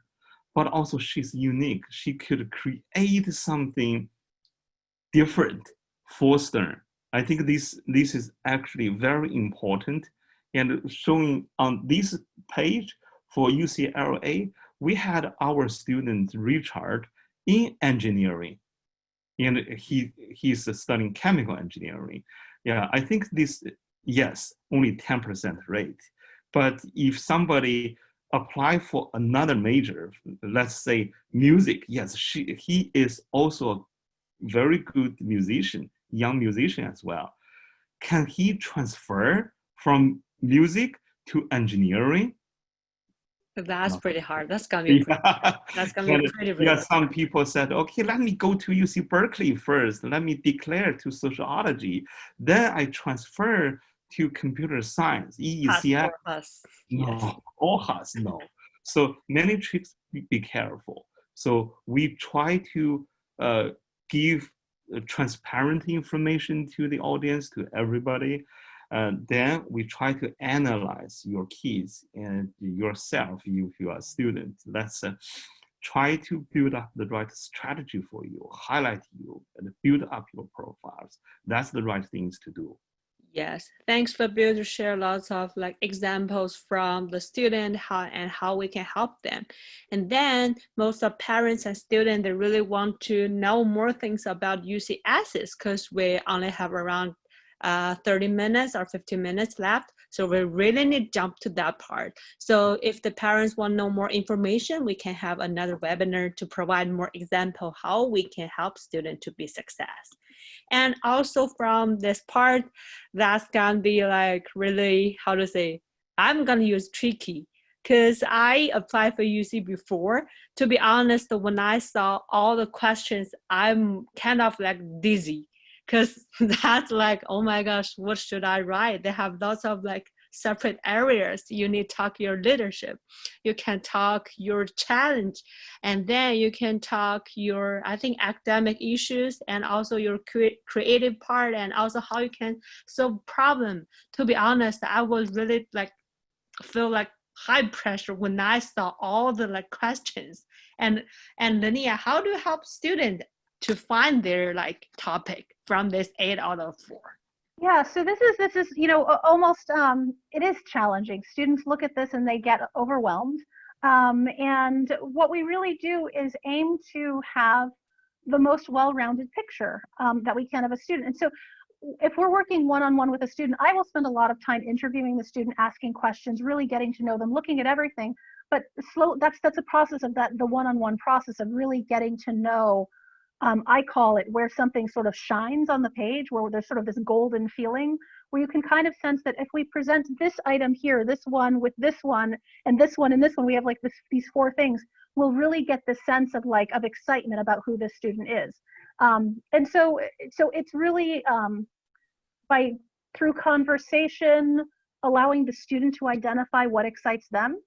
but also she's unique. She could create something different for Stern. I think this is actually very important. And showing on this page for UCLA, we had our student Richard in engineering, and he's studying chemical engineering. Yeah, I think this, yes, only 10% rate. But if somebody apply for another major, let's say music, yes, he is also a very good musician, young musician as well. Can he transfer from music to engineering? That's pretty hard. That's gonna be pretty Yeah, some people said, okay, let me go to UC Berkeley first. Let me declare to sociology. Then I transfer to computer science, EECF. No, yes. all has no. So many tricks, be careful. So we try to give transparent information to the audience, to everybody. Then we try to analyze your kids and yourself, if you are a student. Let's try to build up the right strategy for you, highlight you, and build up your profiles. That's the right things to do. Yes, thanks for Bill to share lots of like examples from the student how we can help them. And then most of parents and students, they really want to know more things about UC Access because we only have around 30 minutes or 15 minutes left. So we really need to jump to that part. So if the parents want to know more information, we can have another webinar to provide more example how we can help students to be success. And also from this part, that's gonna be like really, how to say, I'm gonna use tricky because I applied for UC before. To be honest, when I saw all the questions, I'm kind of like dizzy because that's like, oh my gosh, what should I write? They have lots of like separate areas. You need to talk your leadership. You can talk your challenge, and then you can talk your, I think, academic issues and also your creative part and also how you can solve problem. To be honest, I was really like, feel like high pressure when I saw all the like questions. And Linnea, how do you help students to find their like topic from this 8 out of 4? Yeah, so this is almost it is challenging. Students look at this and they get overwhelmed. And what we really do is aim to have the most well-rounded picture that we can of a student. And so if we're working one-on-one with a student, I will spend a lot of time interviewing the student, asking questions, really getting to know them, looking at everything. But that's a process of the one-on-one process of really getting to know. I call it where something sort of shines on the page, where there's sort of this golden feeling, where you can kind of sense that if we present this item here, this one with this one, and this one and this one, we have like these 4 things, we'll really get the sense of excitement about who this student is. And so it's really through conversation, allowing the student to identify what excites them,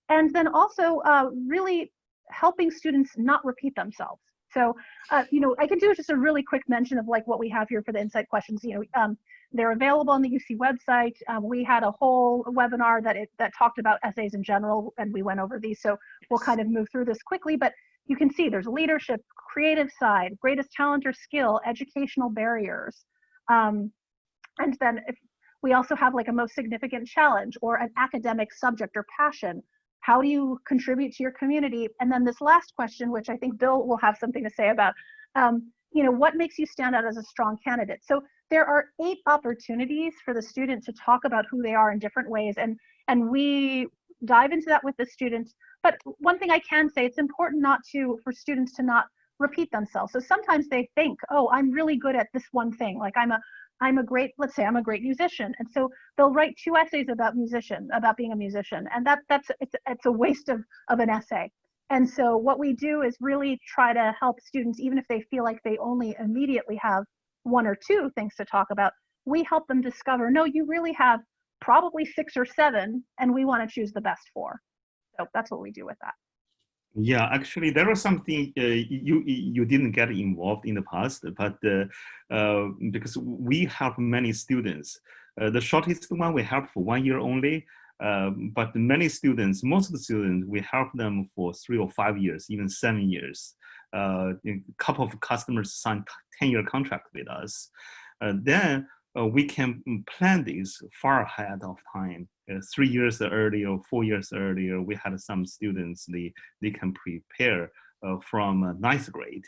and then also really helping students not repeat themselves. So, I can do just a really quick mention of like what we have here for the insight questions. They're available on the UC website. We had a whole webinar that talked about essays in general, and we went over these. So we'll kind of move through this quickly, but you can see there's leadership, creative side, greatest talent or skill, educational barriers. And then if we also have like a most significant challenge or an academic subject or passion. How do you contribute to your community? And then this last question, which I think Bill will have something to say about, what makes you stand out as a strong candidate? So there are 8 opportunities for the student to talk about who they are in different ways. And we dive into that with the students. But one thing I can say, it's important for students to not repeat themselves. So sometimes they think, oh, I'm really good at this one thing. Like let's say I'm a great musician. And so they'll write 2 essays about being a musician. And it's a waste of an essay. And so what we do is really try to help students, even if they feel like they only immediately have 1 or 2 things to talk about, we help them discover, no, you really have probably 6 or 7, and we want to choose the best 4. So that's what we do with that. Yeah, actually, there was something you didn't get involved in the past, but because we help many students. The shortest one we help for 1 year only, but many students, most of the students, we help them for 3 or 5 years, even 7 years. A couple of customers sign 10-year contract with us. Then we can plan this far ahead of time. 3 years earlier, 4 years earlier, we had some students, they can prepare from 9th grade.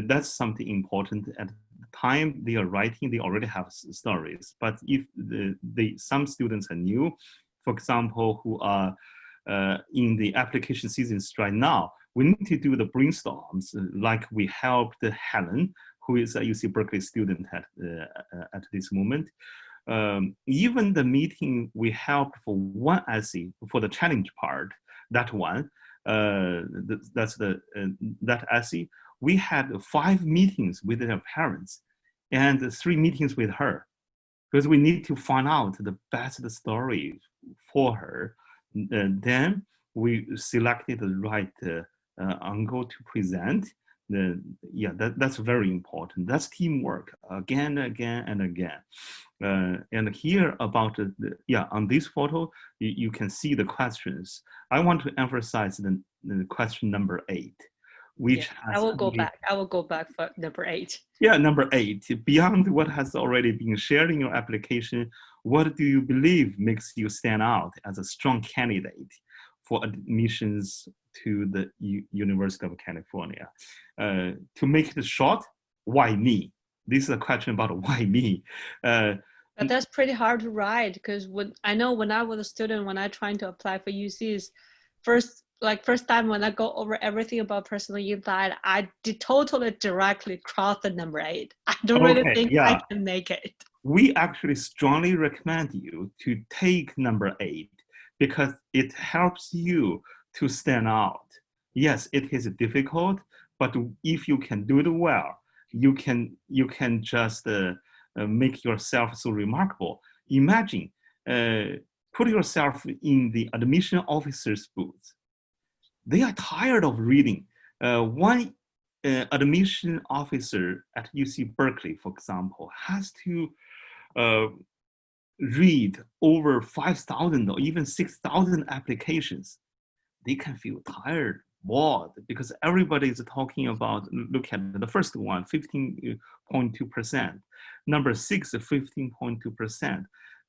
That's something important. At the time they are writing, they already have stories. But if some students are new, for example, who are in the application seasons right now, we need to do the brainstorms, like we helped Helen, who is a UC Berkeley student at this moment. Even the meeting we helped for 1 essay for the challenge part, that one, that essay, we had 5 meetings with their parents and 3 meetings with her, because we need to find out the best story for her. Then we selected the right angle to present. That's very important. That's teamwork again and again. And here about on this photo, you can see the questions. I want to emphasize the question number 8, which I will go back for number 8. Yeah, number 8. Beyond what has already been shared in your application, what do you believe makes you stand out as a strong candidate for admissions to the University of California? To make it short, why me? This is a question about why me. But that's pretty hard to write, because when I was a student, when I trying to apply for UC's, first time when I go over everything about personal insight, I did totally directly cross the number 8. I don't really think I can make it. We actually strongly recommend you to take number 8 because it helps you to stand out. Yes, it is difficult, but if you can do it well, you can just make yourself so remarkable. Imagine, put yourself in the admission officer's booth. They are tired of reading. One admission officer at UC Berkeley, for example, has to read over 5,000 or even 6,000 applications. They can feel tired, bored, because everybody is talking about, look at the first one, 15.2%. Number 6, 15.2%.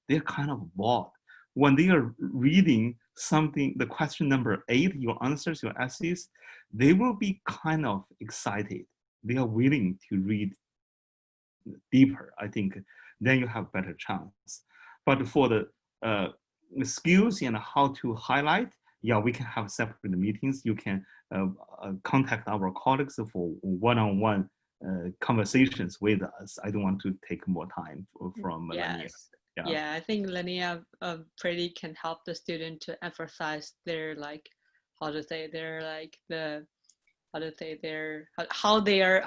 They're kind of bored. When they are reading something, the question number 8, your answers, your essays, they will be kind of excited. They are willing to read deeper. I think then you have better chance. But for the skills and how to highlight, we can have separate meetings. You can contact our colleagues for one-on-one conversations with us. I don't want to take more time from Lania. Yeah, I think Lania pretty can help the student to emphasize their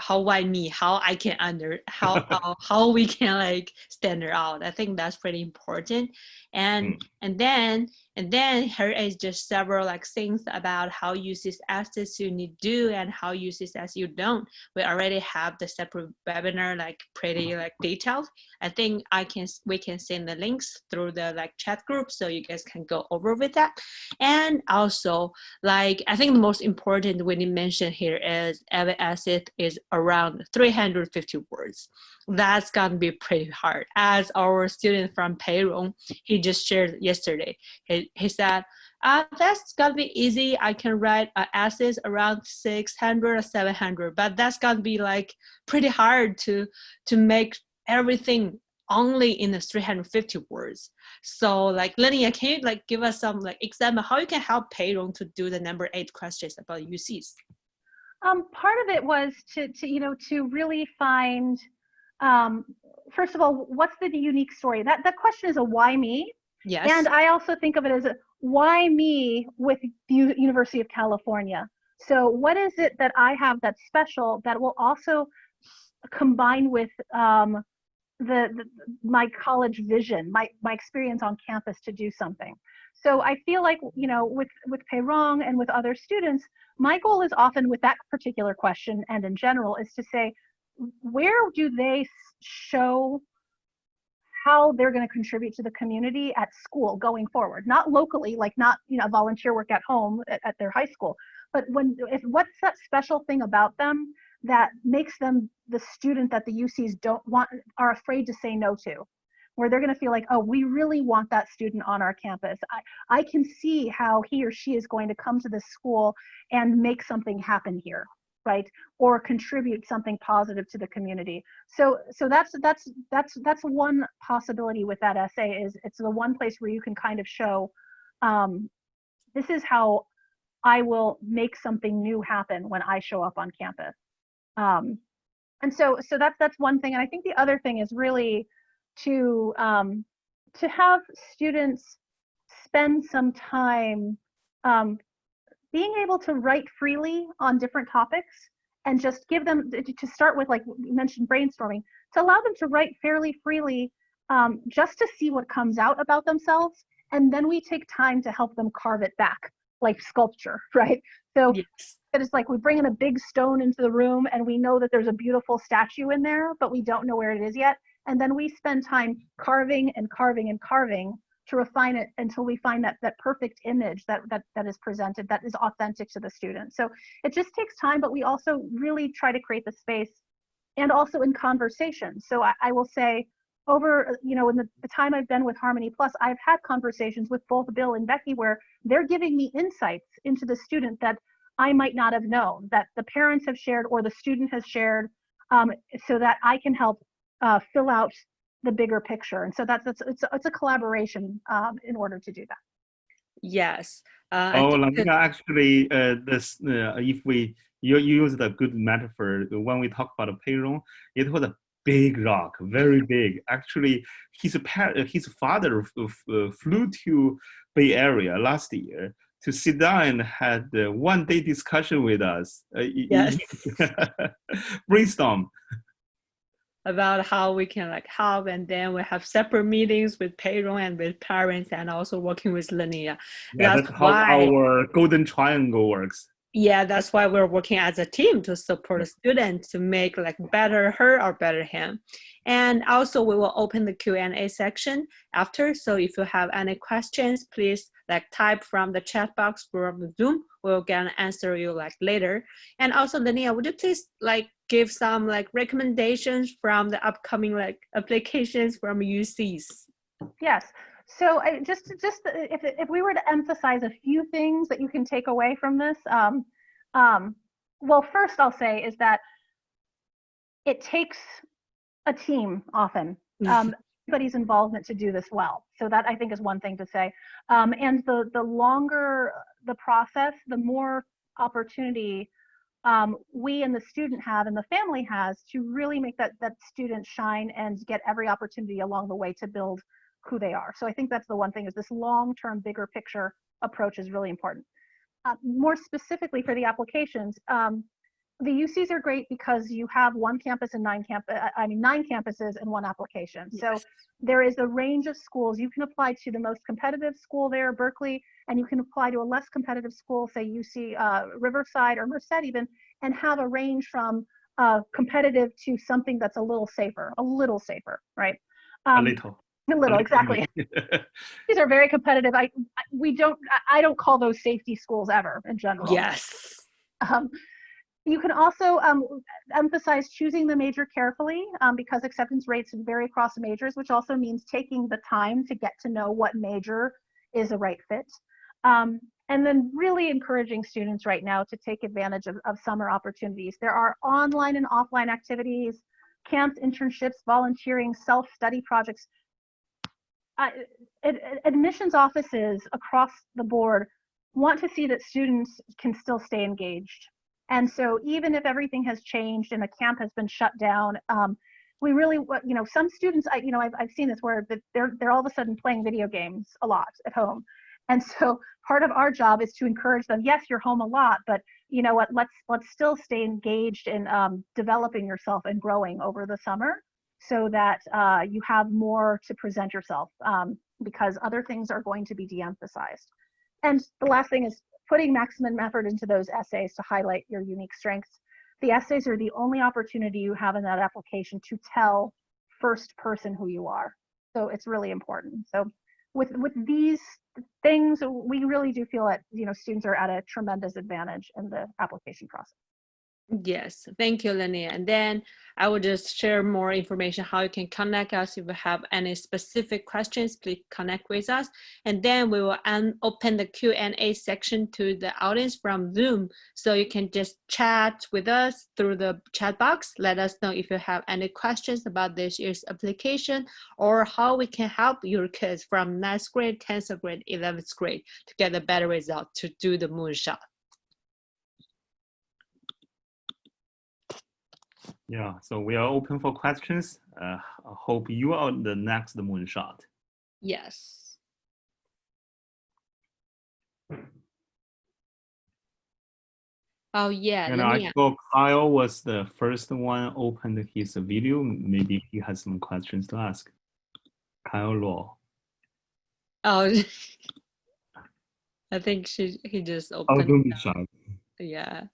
how why me, how I can how we can stand out. I think that's pretty important. And And then here is just several like things about how use this assets you need to do and how use this as you don't. We already have the separate webinar like pretty like detailed. I think we can send the links through the like chat group so you guys can go over with that. And also like I think the most important we need to mention here is every asset is around 350 words. That's gonna be pretty hard. As our student from payroll, he just shared yesterday. He said, that's gonna be easy. I can write essays around 600 or 700, but that's gonna be like pretty hard to make everything only in the 350 words. So like Linnea, can you like give us some like example how you can help payroll to do the number 8 questions about UCs? Part of it was to really find, first of all, what's the unique story? That question is a why me? Yes. And I also think of it as a why me with the University of California. So what is it that I have that's special that will also combine with my college vision, my experience on campus to do something. So I feel like, with Peirong and with other students, my goal is often with that particular question and in general is to say, where do they show how they're going to contribute to the community at school going forward, not locally, like not volunteer work at home at their high school, but what's that special thing about them that makes them the student that the UCs are afraid to say no to, where they're going to feel like, oh, we really want that student on our campus. I can see how he or she is going to come to this school and make something happen here, right? Or contribute something positive to the community. So that's one possibility with that essay. Is it's the one place where you can kind of show, this is how I will make something new happen when I show up on campus. And so that's one thing. And I think the other thing is really to have students spend some time being able to write freely on different topics, and just give them, to start with, like you mentioned, brainstorming, to allow them to write fairly freely, just to see what comes out about themselves. And then we take time to help them carve it back, like sculpture, right? So yes. It's like we bring in a big stone into the room and we know that there's a beautiful statue in there, but we don't know where it is yet. And then we spend time carving and carving and carving to refine it until we find that perfect image that is presented, that is authentic to the student. So it just takes time, but we also really try to create the space, and also in conversation. So I will say, over, in the time I've been with Harmony Plus, I've had conversations with both Bill and Becky where they're giving me insights into the student that I might not have known, that the parents have shared or the student has shared, so that I can help fill out the bigger picture. And so it's a collaboration in order to do that. Yes. Actually, if you used a good metaphor when we talk about a payroll, it was a big rock, very big. Actually, his father flew to Bay Area last year to sit down and had a one-day discussion with us. Yes. Brainstorm about how we can like help, and then we have separate meetings with payroll and with parents, and also working with Linnea. Yeah, that's how our golden triangle works. Yeah, that's why we're working as a team to support a student to make like better her or better him. And also we will open the Q&A section after. So if you have any questions, please like type from the chat box from the Zoom. We'll get an answer you like later. And also Linnea, would you please like give some like recommendations from the upcoming like applications from UCs? Yes. So just if we were to emphasize a few things that you can take away from this, well, first I'll say is that it takes a team often, everybody's involvement to do this well. So that I think is one thing to say. And the longer the process, the more opportunity we and the student have and the family has to really make that student shine and get every opportunity along the way to build who they are. So I think that's the one thing, is this long-term, bigger picture approach is really important. More specifically for the applications, the UCs are great because you have one campus and nine campuses and one application. Yes. So there is a range of schools. You can apply to the most competitive school there, Berkeley, and you can apply to a less competitive school, say UC Riverside or Merced even, and have a range from competitive to something that's a little safer, right? A little. A little, exactly. These are very competitive. I don't call those safety schools ever in general. Yes. You can also emphasize choosing the major carefully because acceptance rates vary across majors, which also means taking the time to get to know what major is a right fit. And then really encouraging students right now to take advantage of summer opportunities. There are online and offline activities, camps, internships, volunteering, self-study projects. Admissions offices across the board want to see that students can still stay engaged. And so even if everything has changed and a camp has been shut down, we really, some students, I've seen this where they're all of a sudden playing video games a lot at home. And so part of our job is to encourage them, yes, you're home a lot, but you know what, let's still stay engaged in developing yourself and growing over the summer so that you have more to present yourself because other things are going to be de-emphasized. And the last thing is putting maximum effort into those essays to highlight your unique strengths. The essays are the only opportunity you have in that application to tell first person who you are. So it's really important. So with these things, we really do feel that students are at a tremendous advantage in the application process. Yes, thank you, Linnea. And then I will just share more information how you can connect us. If you have any specific questions, please connect with us. And then we will open the Q&A section to the audience from Zoom. So you can just chat with us through the chat box. Let us know if you have any questions about this year's application or how we can help your kids from 9th grade, 10th grade, 11th grade to get a better result to do the Moonshot. Yeah, so we are open for questions. I hope you are the next Moonshot. Yes. Oh yeah. And I thought Kyle was the first one opened his video. Maybe he has some questions to ask. Kyle Law. Oh, I think he just opened. Yeah.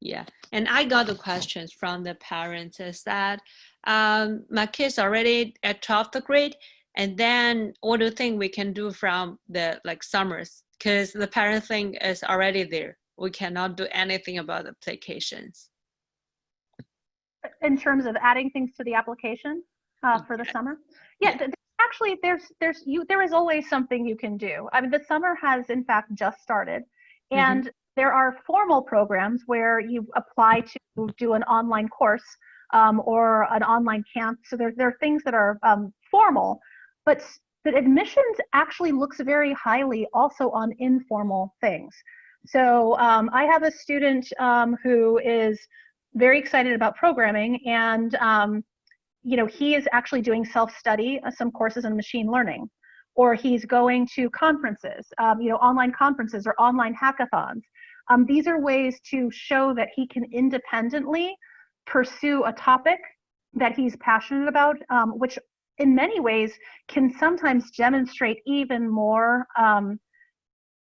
Yeah, and I got the questions from the parents is that my kids already at 12th grade, and then what do you think we can do from the summers? Because the parent thing is already there. We cannot do anything about the applications. In terms of adding things to the application for the summer? Yeah. Actually, there is always something you can do. I mean, the summer has in fact just started, and there are formal programs where you apply to do an online course or an online camp. So there are things that are formal, but the admissions actually looks very highly also on informal things. So I have a student who is very excited about programming, and he is actually doing self-study, some courses in machine learning, or he's going to conferences, online conferences or online hackathons. These are ways to show that he can independently pursue a topic that he's passionate about, which in many ways can sometimes demonstrate even more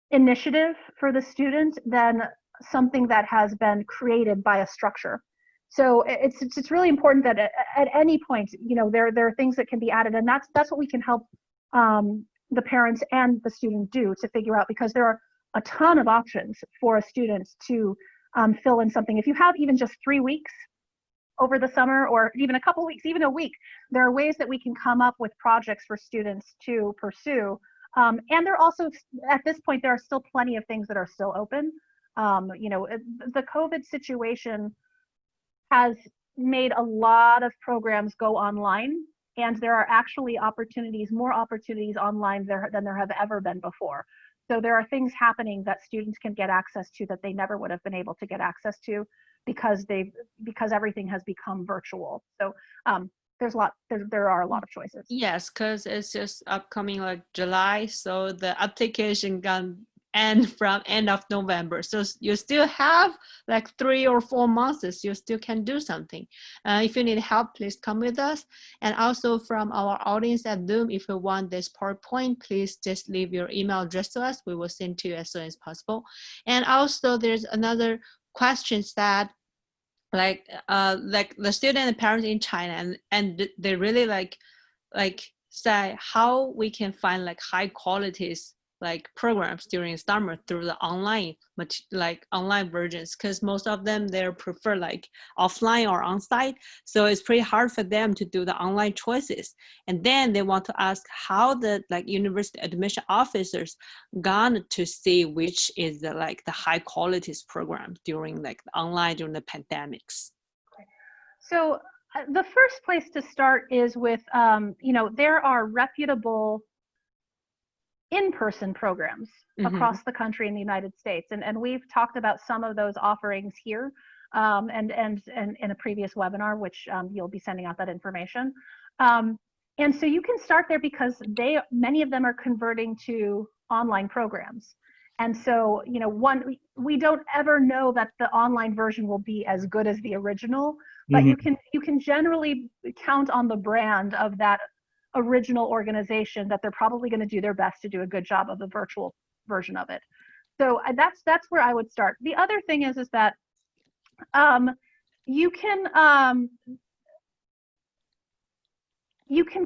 initiative for the student than something that has been created by a structure. So it's really important that at any point, there are things that can be added, and that's what we can help the parents and the student do to figure out, because there are a ton of options for a student to fill in something. If you have even just 3 weeks over the summer, or even a couple weeks, even a week, there are ways that we can come up with projects for students to pursue. And there are also, at this point, there are still plenty of things that are still open. The COVID situation has made a lot of programs go online, and there are actually more opportunities online than there have ever been before. So there are things happening that students can get access to that they never would have been able to get access to because everything has become virtual. So there are a lot of choices. Yes, because it's just upcoming July, so the application can end of November. So you still have like 3 or 4 months, you still can do something. If you need help, please come with us. And also from our audience at Zoom, if you want this PowerPoint, please just leave your email address to us. We will send to you as soon as possible. And also there's another questions that like the student and parents in China, and they really like say how we can find like high qualities like programs during summer through the online versions, because most of them they prefer like offline or on-site, so it's pretty hard for them to do the online choices. And then they want to ask how the like university admission officers gone to see which is the like the high qualities program during like the online during the pandemics. So the first place to start is with, there are reputable in-person programs across the country in the United States. And we've talked about some of those offerings here and in a previous webinar, which you'll be sending out that information. And so you can start there because many of them are converting to online programs. And so, we don't ever know that the online version will be as good as the original, but you can generally count on the brand of that original organization that they're probably going to do their best to do a good job of the virtual version of it. So that's where I would start. The other thing is that you can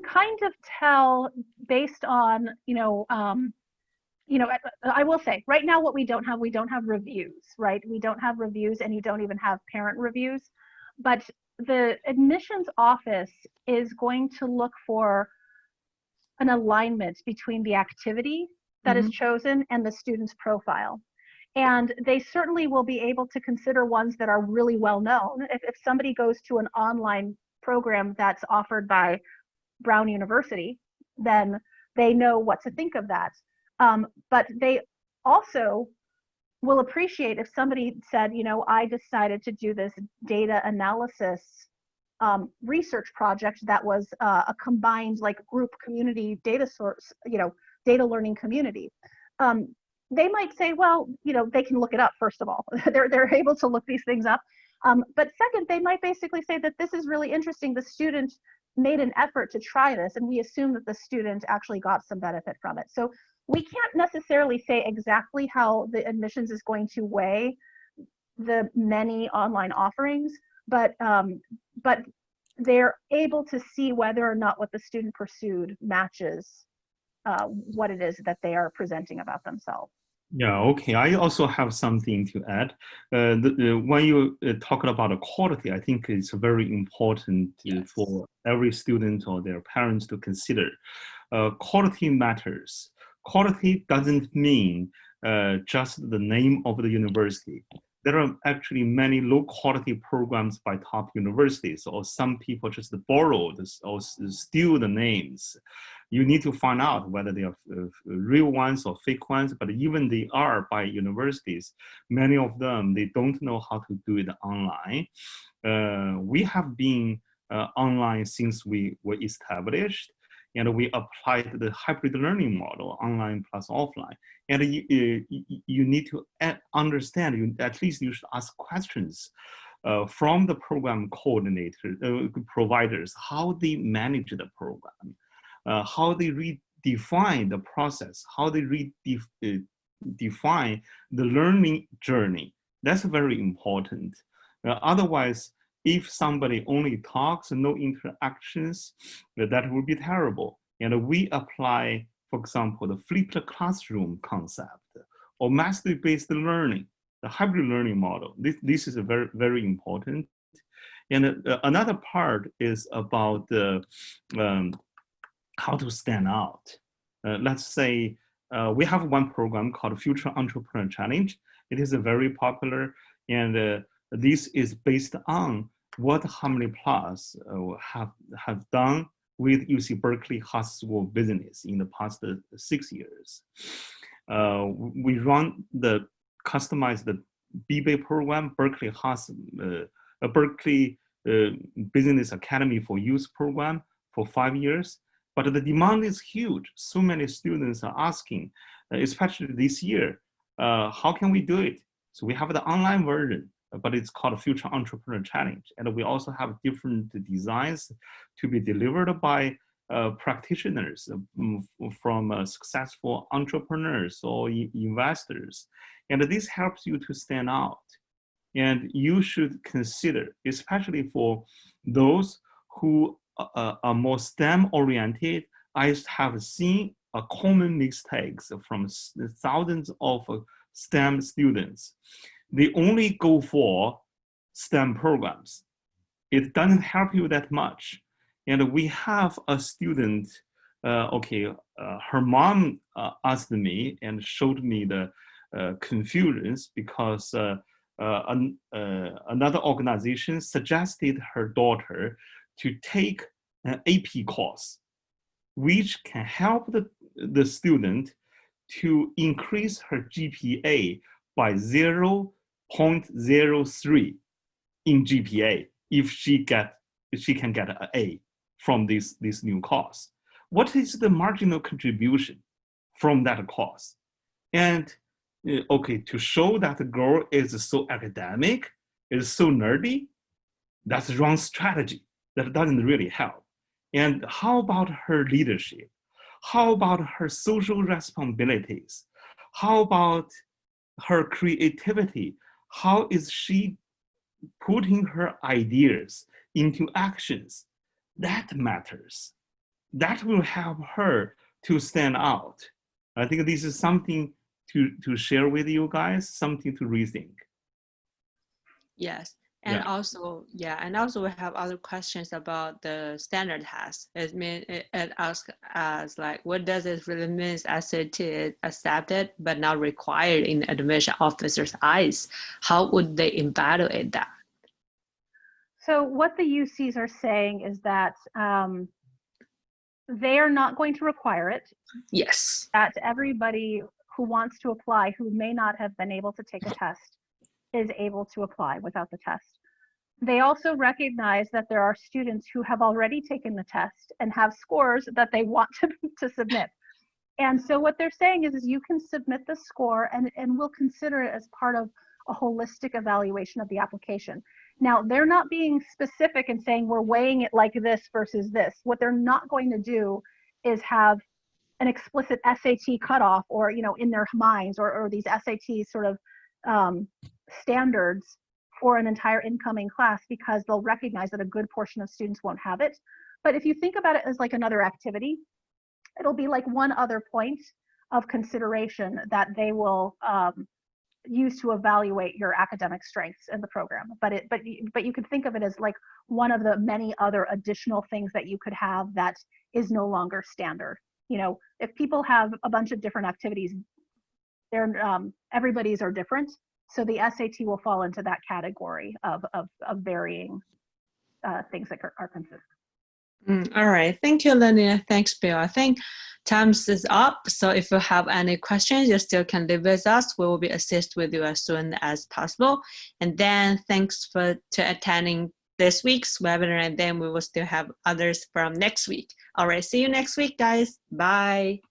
kind of tell based on I will say right now what we don't have reviews, right? We don't have reviews, and you don't even have parent reviews. But the admissions office is going to look for an alignment between the activity that is chosen and the student's profile. And they certainly will be able to consider ones that are really well known. If somebody goes to an online program that's offered by Brown University, then they know what to think of that. But they also will appreciate if somebody said, I decided to do this data analysis research project that was a combined like group community data source, data learning community. They might say, well, they can look it up, first of all. they're able to look these things up. But second, they might basically say that this is really interesting. The student made an effort to try this, and we assume that the student actually got some benefit from it. So we can't necessarily say exactly how the admissions is going to weigh the many online offerings, but they're able to see whether or not what the student pursued matches what it is that they are presenting about themselves. Yeah, okay. I also have something to add. When you talk about the quality, I think it's very important for every student or their parents to consider. Quality matters. Quality doesn't mean just the name of the university. There are actually many low quality programs by top universities, or some people just borrow or steal the names. You need to find out whether they are real ones or fake ones, but even they are by universities, many of them, they don't know how to do it online. We have been online since we were established, and we applied the hybrid learning model, online plus offline. And you need to understand, at least you should ask questions from the program coordinator, providers, how they manage the program, how they redefine the process, how they define the learning journey. That's very important. Otherwise, if somebody only talks and no interactions, that would be terrible. And we apply, for example, the flipped classroom concept or mastery-based learning, the hybrid learning model. This is a very, very important. And another part is about how to stand out. Let's say we have one program called Future Entrepreneur Challenge. It is very popular, and this is based on what Harmony Plus have done with UC Berkeley Haas School of Business in the past 6 years. We run the customized BBA program, Berkeley Haas, Berkeley Business Academy for Youth program for 5 years. But the demand is huge. So many students are asking, especially this year, how can we do it? So we have the online version, but it's called Future Entrepreneur Challenge. And we also have different designs to be delivered by practitioners from successful entrepreneurs or investors. And this helps you to stand out. And you should consider, especially for those who are more STEM oriented, I have seen a common mistakes from thousands of STEM students. They only go for STEM programs. It doesn't help you that much. And we have a student, her mom asked me and showed me the confusions because another organization suggested her daughter to take an AP course, which can help the student to increase her GPA by 0.03 in GPA if she can get an A from this new course. What is the marginal contribution from that course? And to show that the girl is so academic, is so nerdy, that's the wrong strategy. That doesn't really help. And how about her leadership? How about her social responsibilities? How about her creativity? How is she putting her ideas into actions? That matters. That will help her to stand out. I think this is something to share with you guys, something to rethink. Yes. And also we have other questions about the standard test. It asks us like, what does it really mean? SAT is accepted but not required in admission officer's eyes. How would they evaluate that? So what the UCs are saying is that they are not going to require it. Yes. That everybody who wants to apply, who may not have been able to take a test, is able to apply without the test. They also recognize that there are students who have already taken the test and have scores that they want to submit. And so what they're saying is you can submit the score and we'll consider it as part of a holistic evaluation of the application. Now, they're not being specific and saying we're weighing it like this versus this. What they're not going to do is have an explicit SAT cutoff or, in their minds or these SAT sort of standards for an entire incoming class, because they'll recognize that a good portion of students won't have it. But if you think about it as like another activity, it'll be like one other point of consideration that they will use to evaluate your academic strengths in the program. But you could think of it as like one of the many other additional things that you could have that is no longer standard. If people have a bunch of different activities, everybody's are different. So the SAT will fall into that category of varying things that are consistent. All right. Thank you, Linnea. Thanks, Bill. I think time is up. So if you have any questions, you still can leave with us. We will be assist with you as soon as possible. And then thanks to attending this week's webinar. And then we will still have others from next week. All right. See you next week, guys. Bye.